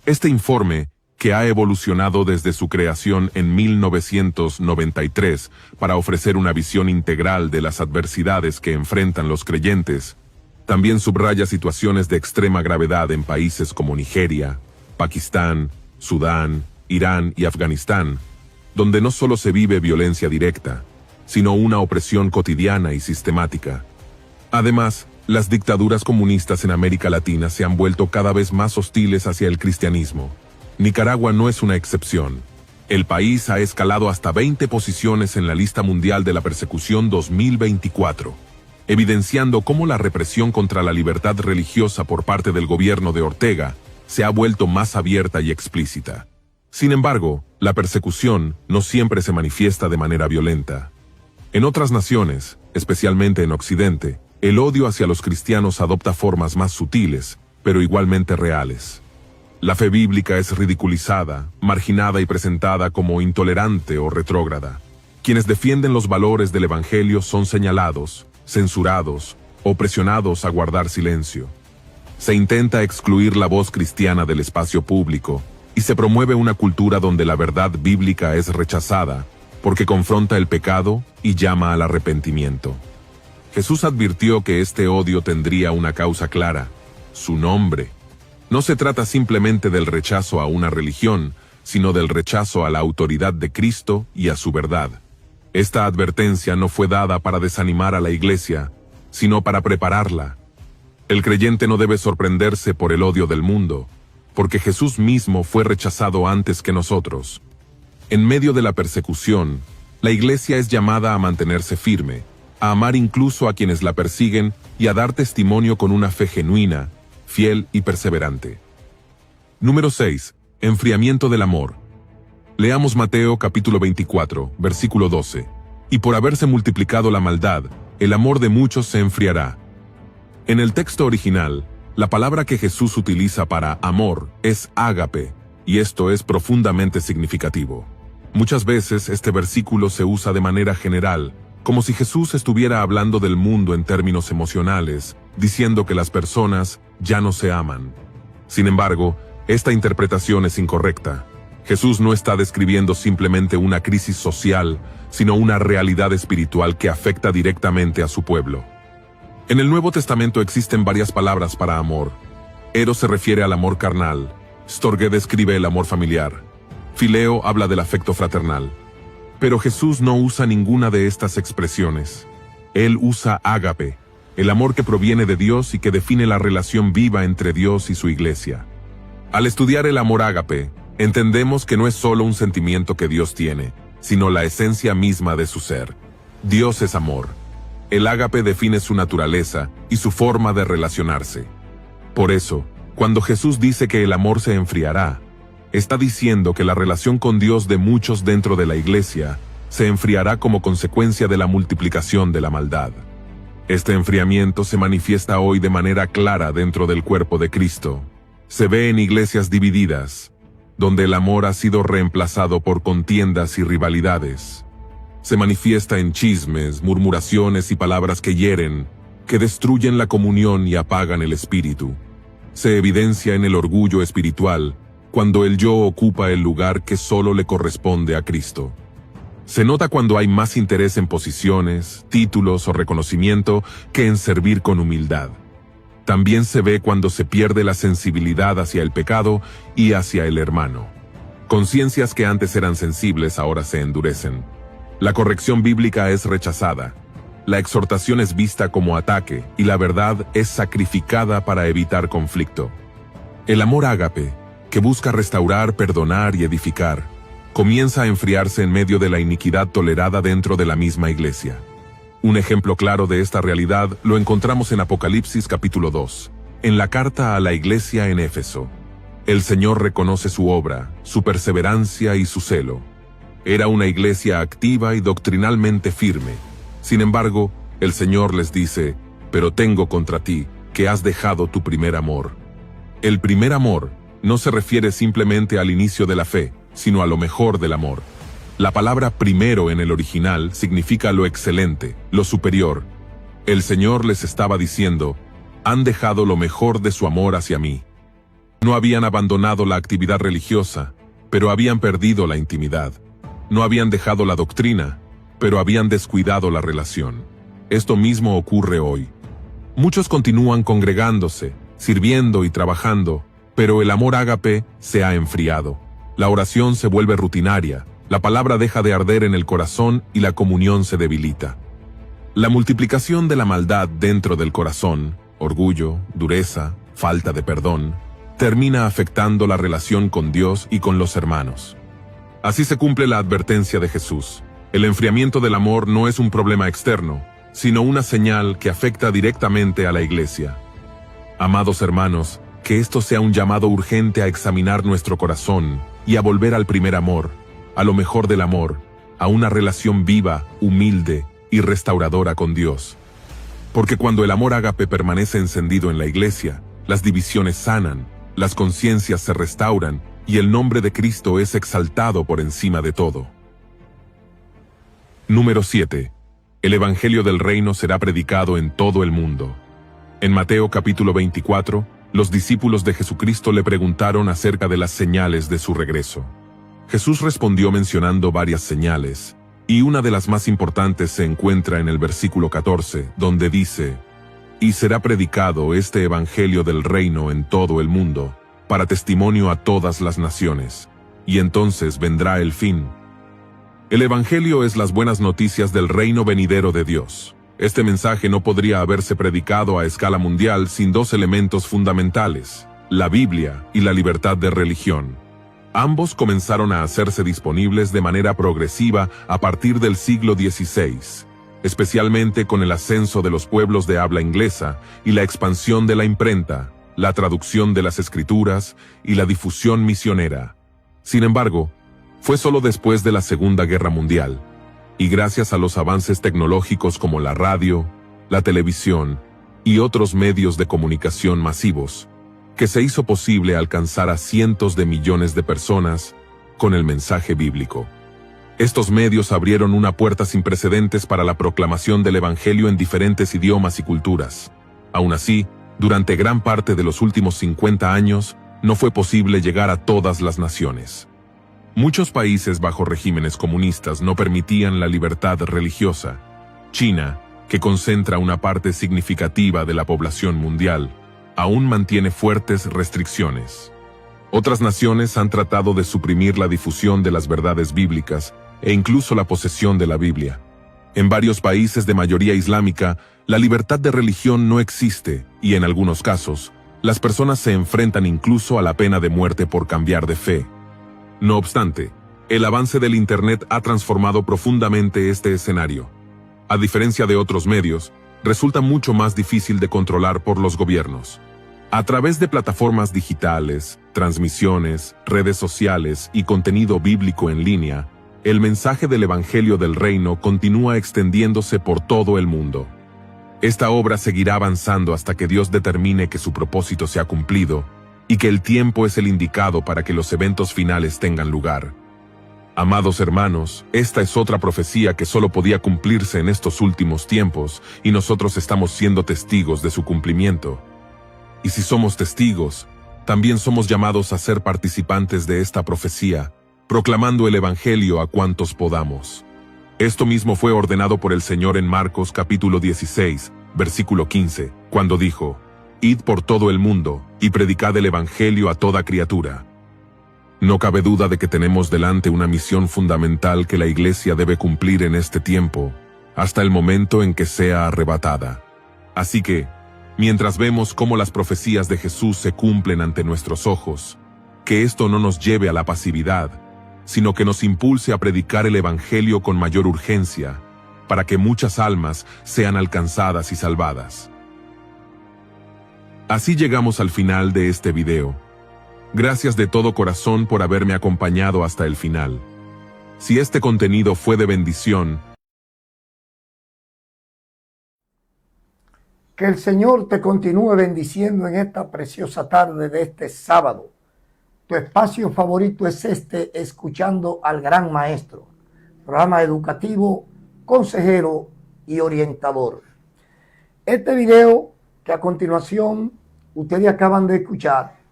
Este informe, que ha evolucionado desde su creación en 1993 para ofrecer una visión integral de las adversidades que enfrentan los creyentes, también subraya situaciones de extrema gravedad en países como Nigeria, Pakistán, Sudán, Irán y Afganistán, donde no solo se vive violencia directa, sino una opresión cotidiana y sistemática. Además, las dictaduras comunistas en América Latina se han vuelto cada vez más hostiles hacia el cristianismo. Nicaragua no es una excepción. El país ha escalado hasta 20 posiciones en la lista mundial de la persecución 2024, evidenciando cómo la represión contra la libertad religiosa por parte del gobierno de Ortega se ha vuelto más abierta y explícita. Sin embargo, la persecución no siempre se manifiesta de manera violenta. En otras naciones, especialmente en Occidente, el odio hacia los cristianos adopta formas más sutiles, pero igualmente reales. La fe bíblica es ridiculizada, marginada y presentada como intolerante o retrógrada. Quienes defienden los valores del Evangelio son señalados, censurados o presionados a guardar silencio. Se intenta excluir la voz cristiana del espacio público y se promueve una cultura donde la verdad bíblica es rechazada porque confronta el pecado y llama al arrepentimiento. Jesús advirtió que este odio tendría una causa clara: su nombre. No se trata simplemente del rechazo a una religión, sino del rechazo a la autoridad de Cristo y a su verdad. Esta advertencia no fue dada para desanimar a la iglesia, sino para prepararla. El creyente no debe sorprenderse por el odio del mundo, porque Jesús mismo fue rechazado antes que nosotros. En medio de la persecución, la iglesia es llamada a mantenerse firme, a amar incluso a quienes la persiguen y a dar testimonio con una fe genuina, fiel y perseverante. Número 6. Enfriamiento del amor. Leamos Mateo capítulo 24, versículo 12. Y por haberse multiplicado la maldad, el amor de muchos se enfriará. En el texto original, la palabra que Jesús utiliza para amor es ágape, y esto es profundamente significativo. Muchas veces este versículo se usa de manera general, como si Jesús estuviera hablando del mundo en términos emocionales, diciendo que las personas ya no se aman. Sin embargo, esta interpretación es incorrecta. Jesús no está describiendo simplemente una crisis social, sino una realidad espiritual que afecta directamente a su pueblo. En el Nuevo Testamento existen varias palabras para amor. Eros se refiere al amor carnal, Storge describe el amor familiar, Fileo habla del afecto fraternal, Pero Jesús no usa ninguna de estas expresiones. Él usa ágape, el amor que proviene de Dios y que define la relación viva entre Dios y su iglesia. Al estudiar el amor ágape, entendemos que no es solo un sentimiento que Dios tiene, sino la esencia misma de su ser. Dios es amor. El ágape define su naturaleza y su forma de relacionarse. Por eso, cuando Jesús dice que el amor se enfriará, está diciendo que la relación con Dios de muchos dentro de la iglesia se enfriará como consecuencia de la multiplicación de la maldad. Este enfriamiento se manifiesta hoy de manera clara dentro del cuerpo de Cristo. Se ve en iglesias divididas, donde el amor ha sido reemplazado por contiendas y rivalidades. Se manifiesta en chismes, murmuraciones y palabras que hieren, que destruyen la comunión y apagan el espíritu. Se evidencia en el orgullo espiritual, cuando el yo ocupa el lugar que solo le corresponde a Cristo. Se nota cuando hay más interés en posiciones, títulos o reconocimiento que en servir con humildad. También se ve cuando se pierde la sensibilidad hacia el pecado y hacia el hermano. Conciencias que antes eran sensibles ahora se endurecen. La corrección bíblica es rechazada. La exhortación es vista como ataque y la verdad es sacrificada para evitar conflicto. El amor ágape, que busca restaurar, perdonar y edificar, comienza a enfriarse en medio de la iniquidad tolerada dentro de la misma iglesia. Un ejemplo claro de esta realidad lo encontramos en Apocalipsis capítulo 2, en la carta a la iglesia en Éfeso. El Señor reconoce su obra, su perseverancia y su celo. Era una iglesia activa y doctrinalmente firme. Sin embargo, el Señor les dice, «Pero tengo contra ti, que has dejado tu primer amor». El primer amor no se refiere simplemente al inicio de la fe, sino a lo mejor del amor. La palabra primero en el original significa lo excelente, lo superior. El Señor les estaba diciendo, han dejado lo mejor de su amor hacia mí. No habían abandonado la actividad religiosa, pero habían perdido la intimidad. No habían dejado la doctrina, pero habían descuidado la relación. Esto mismo ocurre hoy. Muchos continúan congregándose, sirviendo y trabajando, pero el amor ágape se ha enfriado. La oración se vuelve rutinaria, la palabra deja de arder en el corazón y la comunión se debilita. La multiplicación de la maldad dentro del corazón, orgullo, dureza, falta de perdón, termina afectando la relación con Dios y con los hermanos. Así se cumple la advertencia de Jesús. El enfriamiento del amor no es un problema externo, sino una señal que afecta directamente a la iglesia. Amados hermanos, que esto sea un llamado urgente a examinar nuestro corazón y a volver al primer amor, a lo mejor del amor, a una relación viva, humilde y restauradora con Dios. Porque cuando el amor ágape permanece encendido en la iglesia, las divisiones sanan, las conciencias se restauran y el nombre de Cristo es exaltado por encima de todo. Número 7. El Evangelio del Reino será predicado en todo el mundo. En Mateo capítulo 24, los discípulos de Jesucristo le preguntaron acerca de las señales de su regreso. Jesús respondió mencionando varias señales, y una de las más importantes se encuentra en el versículo 14, donde dice, «Y será predicado este Evangelio del Reino en todo el mundo, para testimonio a todas las naciones, y entonces vendrá el fin». El Evangelio es las buenas noticias del reino venidero de Dios. Este mensaje no podría haberse predicado a escala mundial sin dos elementos fundamentales, la Biblia y la libertad de religión. Ambos comenzaron a hacerse disponibles de manera progresiva a partir del siglo XVI, especialmente con el ascenso de los pueblos de habla inglesa y la expansión de la imprenta, la traducción de las escrituras y la difusión misionera. Sin embargo, fue solo después de la Segunda Guerra Mundial, y gracias a los avances tecnológicos como la radio, la televisión y otros medios de comunicación masivos, que se hizo posible alcanzar a cientos de millones de personas con el mensaje bíblico. Estos medios abrieron una puerta sin precedentes para la proclamación del Evangelio en diferentes idiomas y culturas. Aún así, durante gran parte de los últimos 50 años, no fue posible llegar a todas las naciones. Muchos países bajo regímenes comunistas no permitían la libertad religiosa. China, que concentra una parte significativa de la población mundial, aún mantiene fuertes restricciones. Otras naciones han tratado de suprimir la difusión de las verdades bíblicas, e incluso la posesión de la Biblia. En varios países de mayoría islámica, la libertad de religión no existe y en algunos casos, las personas se enfrentan incluso a la pena de muerte por cambiar de fe. No obstante, el avance del Internet ha transformado profundamente este escenario. A diferencia de otros medios, resulta mucho más difícil de controlar por los gobiernos. A través de plataformas digitales, transmisiones, redes sociales y contenido bíblico en línea, el mensaje del Evangelio del Reino continúa extendiéndose por todo el mundo. Esta obra seguirá avanzando hasta que Dios determine que su propósito se ha cumplido y que el tiempo es el indicado para que los eventos finales tengan lugar. Amados hermanos, esta es otra profecía que solo podía cumplirse en estos últimos tiempos y nosotros estamos siendo testigos de su cumplimiento. Y si somos testigos, también somos llamados a ser participantes de esta profecía, proclamando el Evangelio a cuantos podamos. Esto mismo fue ordenado por el Señor en Marcos capítulo 16, versículo 15, cuando dijo: «Id por todo el mundo y predicad el Evangelio a toda criatura». No cabe duda de que tenemos delante una misión fundamental que la Iglesia debe cumplir en este tiempo, hasta el momento en que sea arrebatada. Así que, mientras vemos cómo las profecías de Jesús se cumplen ante nuestros ojos, que esto no nos lleve a la pasividad, sino que nos impulse a predicar el Evangelio con mayor urgencia, para que muchas almas sean alcanzadas y salvadas. Así llegamos al final de este video. Gracias de todo corazón por haberme acompañado hasta el final. Si este contenido fue de bendición, que el Señor te continúe bendiciendo en esta preciosa tarde de este sábado. Tu espacio favorito es este, escuchando al Gran Maestro, programa educativo, consejero y orientador. Este video que a continuación ustedes acaban de escuchar,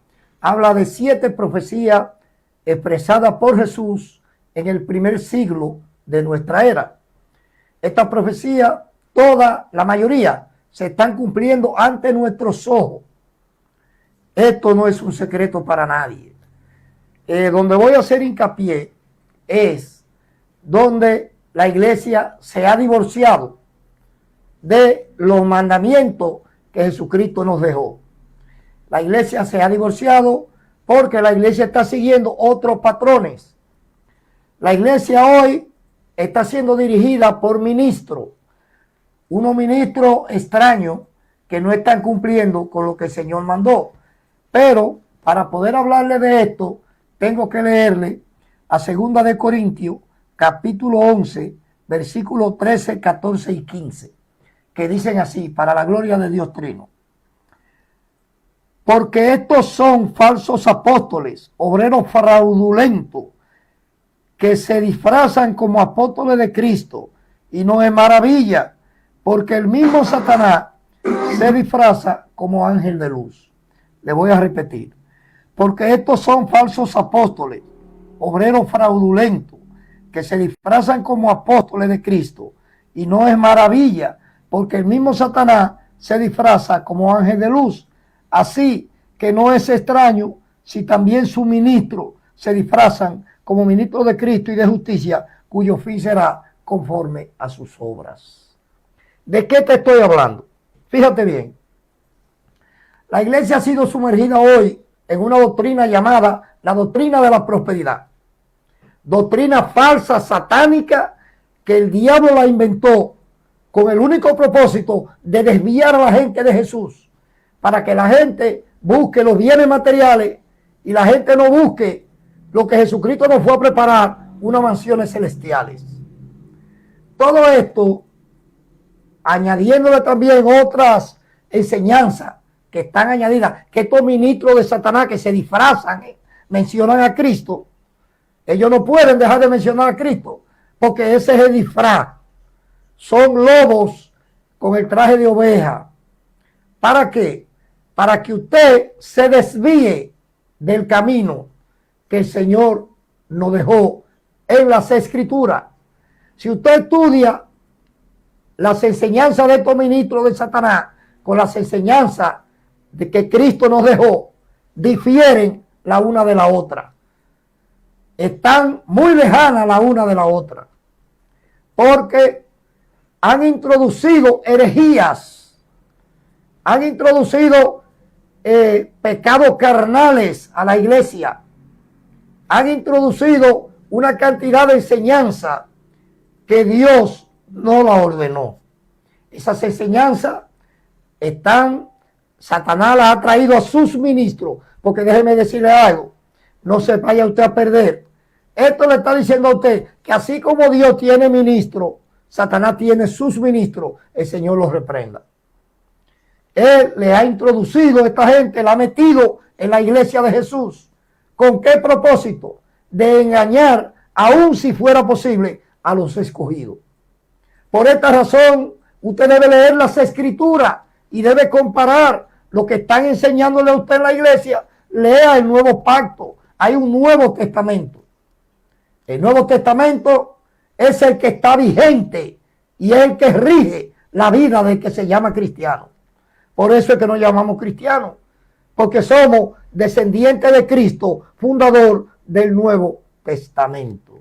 habla de 7 profecías expresadas por Jesús en el primer siglo de nuestra era. Estas profecías, la mayoría, se están cumpliendo ante nuestros ojos. Esto no es un secreto para nadie. Donde voy a hacer hincapié es donde la iglesia se ha divorciado de los mandamientos que Jesucristo nos dejó. La iglesia se ha divorciado porque la iglesia está siguiendo otros patrones. La iglesia hoy está siendo dirigida por ministros, unos ministros extraños que no están cumpliendo con lo que el Señor mandó. Pero para poder hablarle de esto, tengo que leerle a 2 de Corintios, capítulo 11, versículos 13, 14 y 15, que dicen así, para la gloria de Dios Trino. Porque estos son falsos apóstoles, obreros fraudulentos, que se disfrazan como apóstoles de Cristo, y no es maravilla, porque el mismo Satanás se disfraza como ángel de luz. Le voy a repetir. Porque estos son falsos apóstoles, obreros fraudulentos, que se disfrazan como apóstoles de Cristo. Y no es maravilla, porque el mismo Satanás se disfraza como ángel de luz. Así que no es extraño si también sus ministros se disfrazan como ministros de Cristo y de justicia, cuyo fin será conforme a sus obras. ¿De qué te estoy hablando? Fíjate bien. La iglesia ha sido sumergida hoy en una doctrina llamada la doctrina de la prosperidad. Doctrina falsa, satánica, que el diablo la inventó con el único propósito de desviar a la gente de Jesús, para que la gente busque los bienes materiales y la gente no busque lo que Jesucristo nos fue a preparar, unas mansiones celestiales. Todo esto, añadiéndole también otras enseñanzas que están añadidas, que estos ministros de Satanás que se disfrazan, mencionan a Cristo. Ellos no pueden dejar de mencionar a Cristo, porque ese es el disfraz. Son lobos con el traje de oveja. ¿Para qué? Para que usted se desvíe del camino que el Señor nos dejó en las Escrituras. Si usted estudia las enseñanzas de estos ministros de Satanás con las enseñanzas de que Cristo nos dejó, difieren la una de la otra. están muy lejanas la una de la otra, porque han introducido herejías, han introducido pecados carnales a la iglesia, han introducido una cantidad de enseñanza que Dios no la ordenó. Esas enseñanzas Satanás las ha traído a sus ministros, porque déjeme decirle algo, no se vaya usted a perder. Esto le está diciendo a usted que así como Dios tiene ministros, Satanás tiene sus ministros, el Señor los reprenda. Él le ha introducido a esta gente, la ha metido en la iglesia de Jesús. ¿Con qué propósito? De engañar, aun si fuera posible, a los escogidos. Por esta razón, usted debe leer las Escrituras y debe comparar lo que están enseñándole a usted en la iglesia. Lea el Nuevo Pacto. Hay un Nuevo Testamento. El Nuevo Testamento es el que está vigente y es el que rige la vida del que se llama cristiano. Por eso es que nos llamamos cristianos, porque somos descendientes de Cristo, fundador del Nuevo Testamento.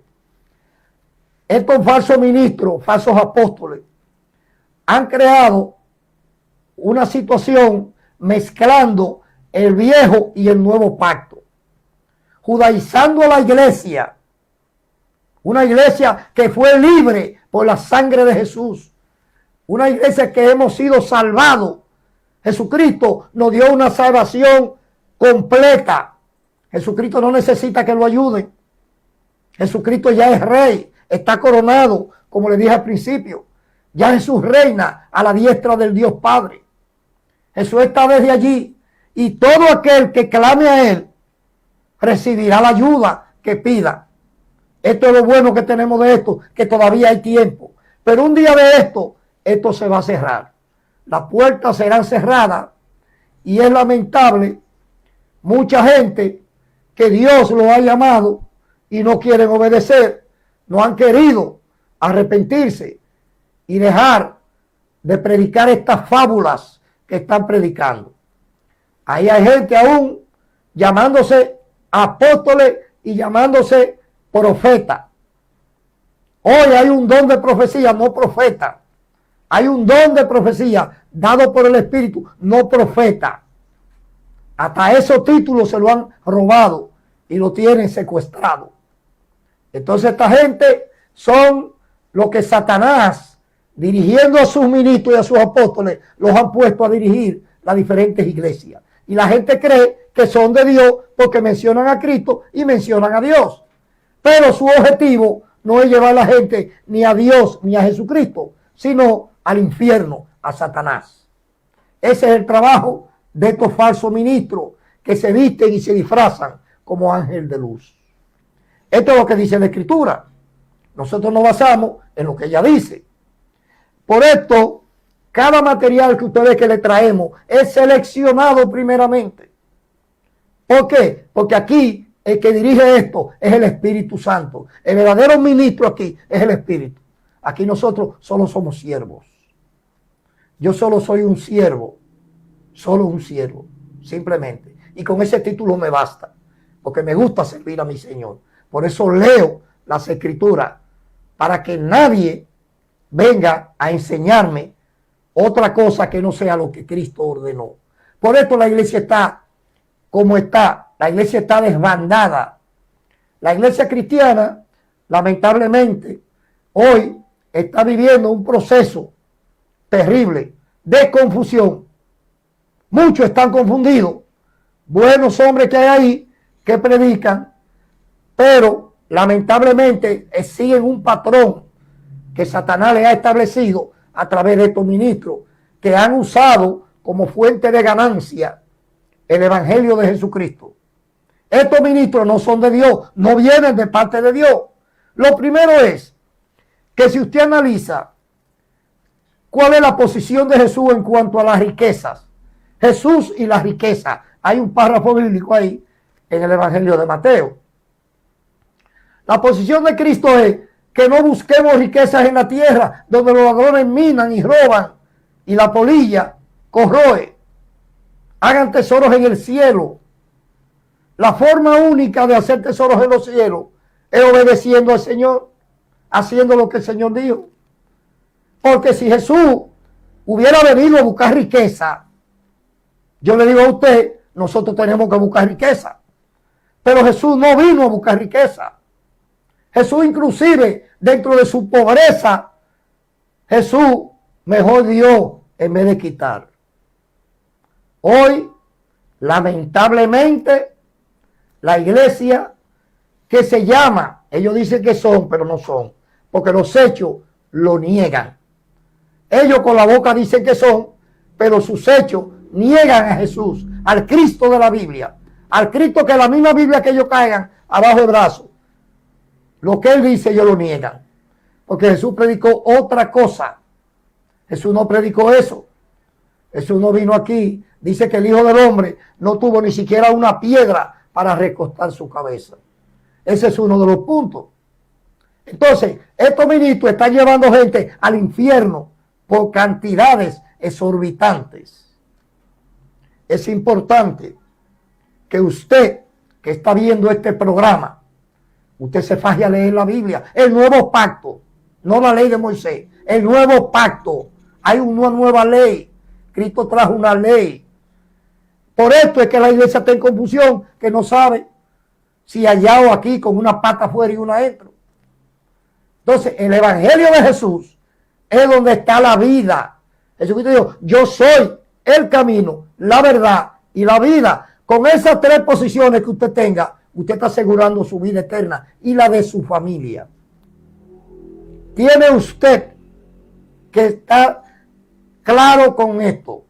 Estos falsos ministros, falsos apóstoles, han creado una situación mezclando el viejo y el nuevo pacto, judaizando a la iglesia, una iglesia que fue libre por la sangre de Jesús, una iglesia que hemos sido salvados. Jesucristo nos dio una salvación completa. Jesucristo no necesita que lo ayuden. Jesucristo ya es rey, está coronado, como le dije al principio. Ya Jesús reina a la diestra del Dios Padre. Jesús está desde allí y todo aquel que clame a Él recibirá la ayuda que pida. Esto es lo bueno que tenemos de esto, que todavía hay tiempo. Pero un día de esto se va a cerrar. Las puertas serán cerradas y es lamentable mucha gente que Dios lo ha llamado y no quieren obedecer, no han querido arrepentirse y dejar de predicar estas fábulas que están predicando. Ahí hay gente aún llamándose apóstoles y llamándose profeta. Hoy hay un don de profecía, no profeta. Hay un don de profecía dado por el Espíritu, no profeta. Hasta esos títulos se lo han robado y lo tienen secuestrado. Entonces esta gente son lo que Satanás, dirigiendo a sus ministros y a sus apóstoles, los han puesto a dirigir las diferentes iglesias. Y la gente cree que son de Dios porque mencionan a Cristo y mencionan a Dios. Pero su objetivo no es llevar a la gente ni a Dios ni a Jesucristo, sino al infierno, a Satanás. Ese es el trabajo de estos falsos ministros que se visten y se disfrazan como ángel de luz. Esto es lo que dice la Escritura. Nosotros nos basamos en lo que ella dice. Por esto, cada material que ustedes que le traemos es seleccionado primeramente. ¿Por qué? Porque aquí el que dirige esto es el Espíritu Santo. El verdadero ministro aquí es el Espíritu. Aquí nosotros solo somos siervos. Yo solo soy un siervo, simplemente. Y con ese título me basta, porque me gusta servir a mi Señor. Por eso leo las Escrituras, para que nadie venga a enseñarme otra cosa que no sea lo que Cristo ordenó. Por esto la iglesia está como está, la iglesia está desbandada. La iglesia cristiana, lamentablemente, hoy está viviendo un proceso terrible de confusión. Muchos están confundidos. Buenos hombres que hay ahí que predican, pero lamentablemente siguen un patrón que Satanás le ha establecido a través de estos ministros que han usado como fuente de ganancia el evangelio de Jesucristo. Estos ministros no son de Dios, no vienen de parte de Dios. Lo primero es que si usted analiza cuál es la posición de Jesús en cuanto a las riquezas, Jesús y las riquezas, hay un párrafo bíblico ahí en el evangelio de Mateo. La posición de Cristo es que no busquemos riquezas en la tierra, donde los ladrones minan y roban y la polilla corroe. Hagan tesoros en el cielo. La forma única de hacer tesoros en los cielos es obedeciendo al Señor, haciendo lo que el Señor dijo. Porque si Jesús hubiera venido a buscar riqueza, yo le digo a usted, nosotros tenemos que buscar riqueza. Pero Jesús no vino a buscar riqueza. Jesús inclusive dentro de su pobreza, Jesús mejor dio en vez de quitar. Hoy, lamentablemente, la iglesia que se llama, ellos dicen que son, pero no son, porque los hechos lo niegan. Ellos con la boca dicen que son, pero sus hechos niegan a Jesús, al Cristo de la Biblia, al Cristo que la misma Biblia que ellos caigan abajo del brazo. Lo que él dice, ellos lo niegan. Porque Jesús predicó otra cosa. Jesús no predicó eso. Jesús no vino aquí. Dice que el Hijo del Hombre no tuvo ni siquiera una piedra para recostar su cabeza. Ese es uno de los puntos. Entonces, estos ministros están llevando gente al infierno por cantidades exorbitantes. Es importante que usted, que está viendo este programa, usted se faje a leer la Biblia, el nuevo pacto, no la ley de Moisés, el nuevo pacto. Hay una nueva ley. Cristo trajo una ley. Por esto es que la iglesia está en confusión, que no sabe si allá o aquí con una pata afuera y una adentro. Entonces, el evangelio de Jesús es donde está la vida. Jesucristo dijo, yo soy el camino, la verdad y la vida. Con esas tres posiciones que usted tenga, usted está asegurando su vida eterna y la de su familia. Tiene usted que estar claro con esto.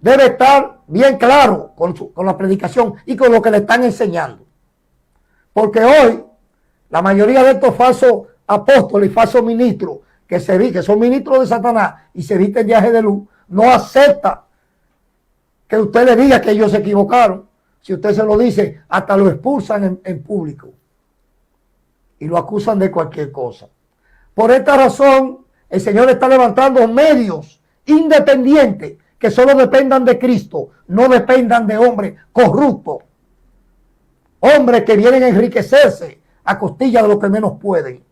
Debe estar bien claro con la predicación y con lo que le están enseñando. Porque hoy, la mayoría de estos falsos apóstoles y falsos ministros que son ministros de Satanás y se visten de de luz, no acepta que usted le diga que ellos se equivocaron. Si usted se lo dice, hasta lo expulsan en público y lo acusan de cualquier cosa. Por esta razón, el Señor está levantando medios independientes que solo dependan de Cristo, no dependan de hombres corruptos, hombres que vienen a enriquecerse a costilla de lo que menos pueden.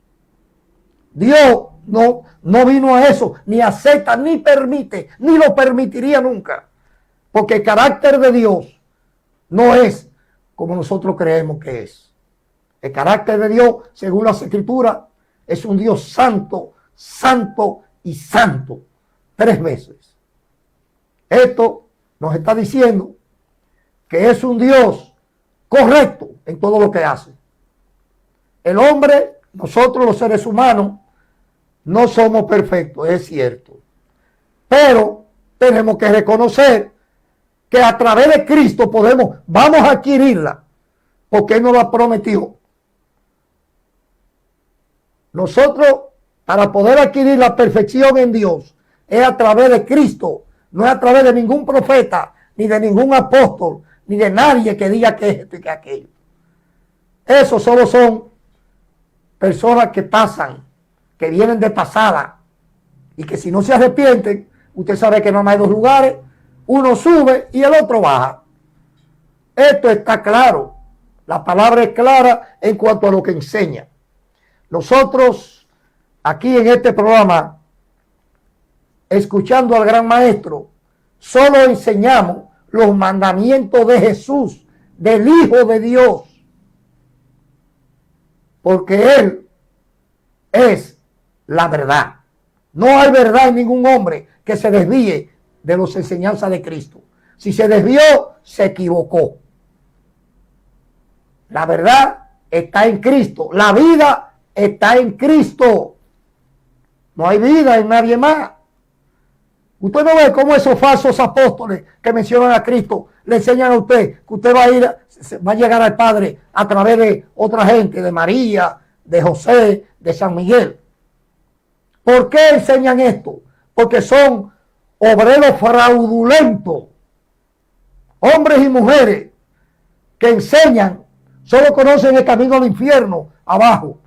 Dios no vino a eso, ni acepta, ni permite, ni lo permitiría nunca, porque el carácter de Dios no es como nosotros creemos que es. El carácter de Dios, según las Escrituras, es un Dios santo, santo y santo. 3 veces. Esto nos está diciendo que es un Dios correcto en todo lo que hace. El hombre, nosotros los seres humanos, no somos perfectos, es cierto. Pero tenemos que reconocer que a través de Cristo vamos a adquirirla, porque Él nos la prometió. Nosotros, para poder adquirir la perfección en Dios, es a través de Cristo, no es a través de ningún profeta, ni de ningún apóstol, ni de nadie que diga que esto y que aquello. Esos solo son personas que pasan, que vienen de pasada, y que si no se arrepienten, usted sabe que no hay 2 lugares, uno sube y el otro baja. Esto está claro. La palabra es clara en cuanto a lo que enseña. Nosotros, aquí en este programa, escuchando al gran maestro, solo enseñamos los mandamientos de Jesús, del Hijo de Dios. Porque Él es la verdad. No hay verdad en ningún hombre que se desvíe de las enseñanzas de Cristo. Si se desvió, se equivocó. La verdad está en Cristo. La vida está en Cristo. No hay vida en nadie más. Usted no ve cómo esos falsos apóstoles que mencionan a Cristo le enseñan a usted que usted va a llegar al Padre a través de otra gente, de María, de José, de San Miguel. ¿Por qué enseñan esto? Porque son obreros fraudulentos, hombres y mujeres que enseñan, solo conocen el camino al infierno abajo.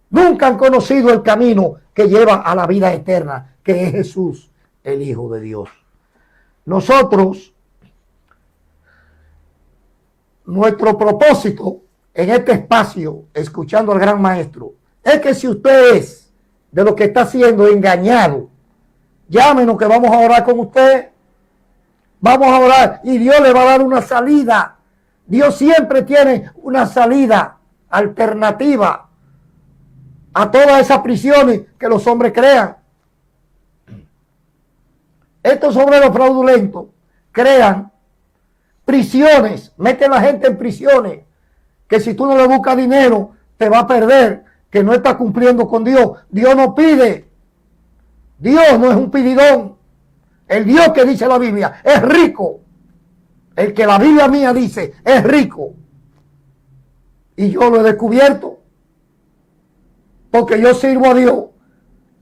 Nunca han conocido el camino que lleva a la vida eterna, que es Jesús, el Hijo de Dios. Nosotros, nuestro propósito en este espacio, escuchando al gran maestro, es que si usted es de lo que está siendo engañado, llámenos que vamos a orar con usted. Vamos a orar y Dios le va a dar una salida. Dios siempre tiene una salida alternativa a todas esas prisiones que los hombres crean. Estos obreros fraudulentos crean prisiones, meten a la gente en prisiones, que si tú no le buscas dinero, te va a perder, que no está cumpliendo con Dios. Dios no pide. Dios no es un pididón. El Dios que dice la Biblia es rico. El que la Biblia mía dice es rico. Y yo lo he descubierto. Porque yo sirvo a Dios.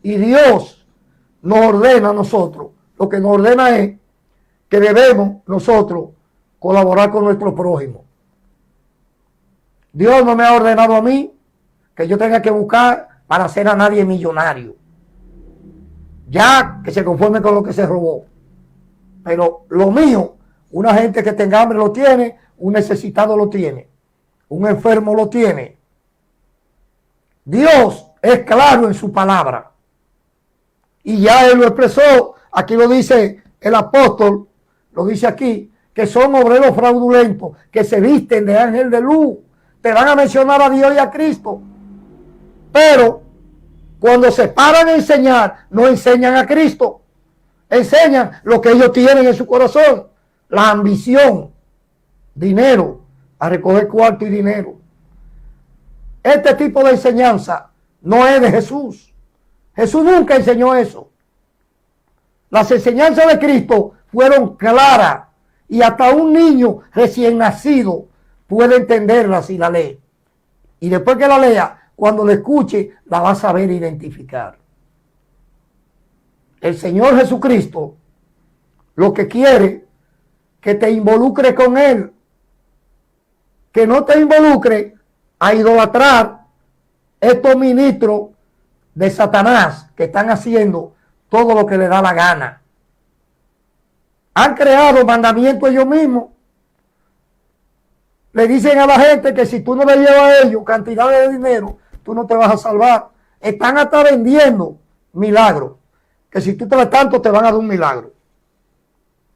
Y Dios nos ordena a nosotros. Lo que nos ordena es que debemos nosotros colaborar con nuestro prójimo. Dios no me ha ordenado a mí que yo tenga que buscar para hacer a nadie millonario. Ya que se conforme con lo que se robó. Pero lo mío, una gente que tenga hambre lo tiene, un necesitado lo tiene, un enfermo lo tiene. Dios es claro en su palabra. Y ya Él lo expresó, aquí lo dice el apóstol, lo dice aquí, que son obreros fraudulentos, que se visten de ángel de luz. Te van a mencionar a Dios y a Cristo. Pero cuando se paran a enseñar, no enseñan a Cristo. Enseñan lo que ellos tienen en su corazón. La ambición, dinero, a recoger cuarto y dinero. Este tipo de enseñanza no es de Jesús. Jesús nunca enseñó eso. Las enseñanzas de Cristo fueron claras y hasta un niño recién nacido puede entenderla si la lee. Y después que la lea, cuando la escuche, la va a saber identificar. El Señor Jesucristo lo que quiere que te involucre con Él, que no te involucre a idolatrar estos ministros de Satanás que están haciendo todo lo que le da la gana. Han creado mandamientos ellos mismos. Le dicen a la gente que si tú no le llevas a ellos cantidades de dinero, tú no te vas a salvar. Están hasta vendiendo milagros, que si tú te das tanto te van a dar un milagro.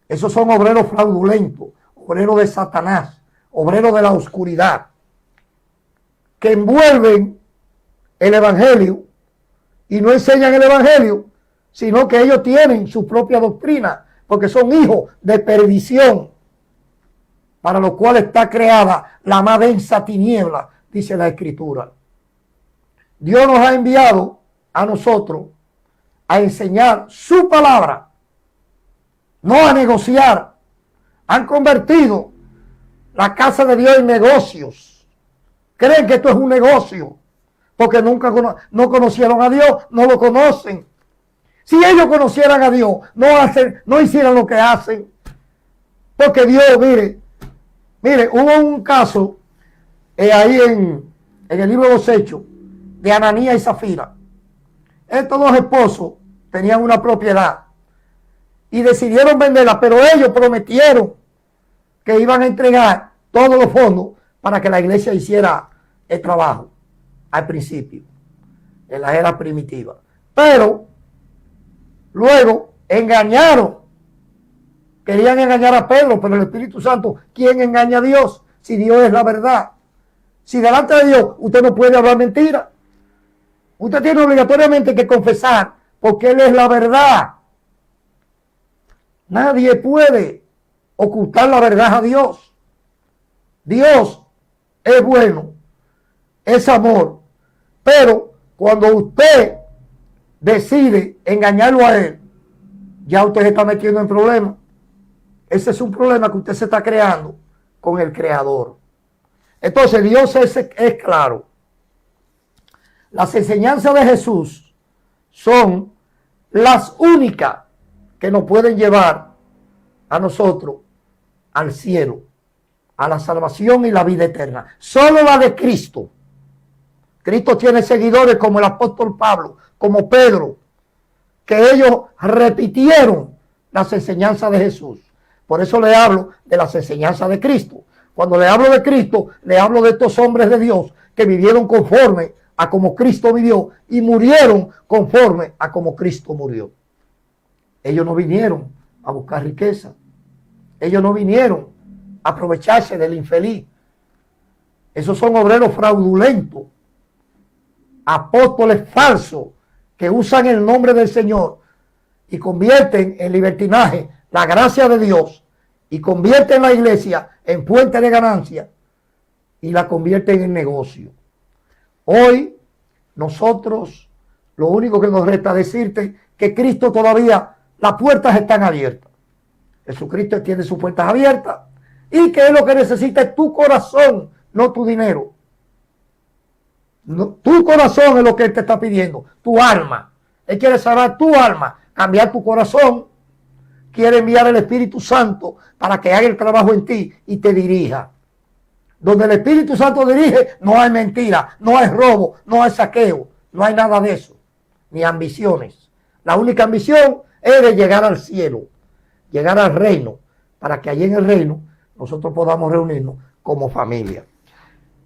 Esos son obreros fraudulentos, obreros de Satanás, obreros de la oscuridad, que envuelven el evangelio y no enseñan el evangelio, sino que ellos tienen su propia doctrina, porque son hijos de perdición, para lo cual está creada la más densa tiniebla, dice la Escritura. Dios nos ha enviado a nosotros a enseñar su palabra, no a negociar. Han convertido la casa de Dios en negocios. Creen que esto es un negocio, porque nunca no conocieron a Dios, no lo conocen. Si ellos conocieran a Dios, no hicieran lo que hacen. Porque Dios, mire, hubo un caso ahí en el libro de los Hechos, de Ananías y Zafira. Estos dos esposos tenían una propiedad y decidieron venderla, pero ellos prometieron que iban a entregar todos los fondos para que la iglesia hiciera el trabajo al principio, en la era primitiva. Pero luego engañaron, querían engañar a Pedro, pero el Espíritu Santo, ¿quién engaña a Dios? Si Dios es la verdad. Si delante de Dios usted no puede hablar mentira, usted tiene obligatoriamente que confesar, porque Él es la verdad. Nadie puede ocultar la verdad a Dios. Dios es bueno, es amor, pero cuando usted decide engañarlo a Él, ya usted se está metiendo en problemas. Ese es un problema que usted se está creando con el Creador. Entonces Dios es claro. Las enseñanzas de Jesús son las únicas que nos pueden llevar a nosotros al cielo, a la salvación y la vida eterna. Solo la de Cristo. Cristo tiene seguidores como el apóstol Pablo, como Pedro, que ellos repitieron las enseñanzas de Jesús. Por eso le hablo de las enseñanzas de Cristo, Cuando le hablo de Cristo, le hablo de estos hombres de Dios que vivieron conforme a como Cristo vivió y murieron conforme a como Cristo murió. Ellos no vinieron a buscar riqueza. Ellos no vinieron a aprovecharse del infeliz. Esos son obreros fraudulentos, apóstoles falsos que usan el nombre del Señor y convierten en libertinaje la gracia de Dios y convierten la iglesia en fuente de ganancia y la convierten en negocio. Hoy nosotros lo único que nos resta decirte que Cristo todavía, las puertas están abiertas. Jesucristo tiene sus puertas abiertas y que es lo que necesita es tu corazón, no tu dinero. No, tu corazón es lo que Él te está pidiendo, tu alma. Él quiere salvar tu alma, cambiar tu corazón. Quiere enviar el Espíritu Santo para que haga el trabajo en ti y te dirija. Donde el Espíritu Santo dirige, no hay mentira, no hay robo, no hay saqueo, no hay nada de eso, ni ambiciones. La única ambición es de llegar al cielo, llegar al reino, para que allí en el reino nosotros podamos reunirnos como familia.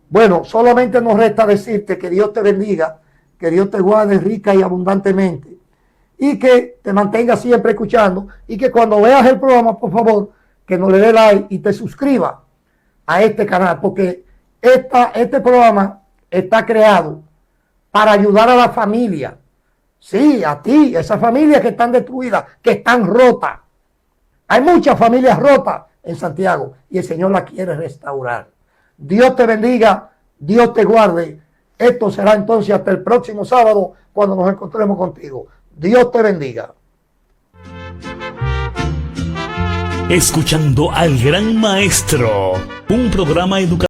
Bueno, solamente nos resta decirte que Dios te bendiga, que Dios te guarde rica y abundantemente y que te mantenga siempre escuchando y que cuando veas el programa, por favor, que nos le dé like y te suscriba a este canal, porque este programa está creado para ayudar a la familia. Sí, a ti, a esas familias que están destruidas, que están rotas. Hay muchas familias rotas en Santiago y el Señor la quiere restaurar. Dios te bendiga, Dios te guarde. Esto será entonces hasta el próximo sábado cuando nos encontremos contigo. Dios te bendiga. Escuchando al Gran Maestro, un programa educativo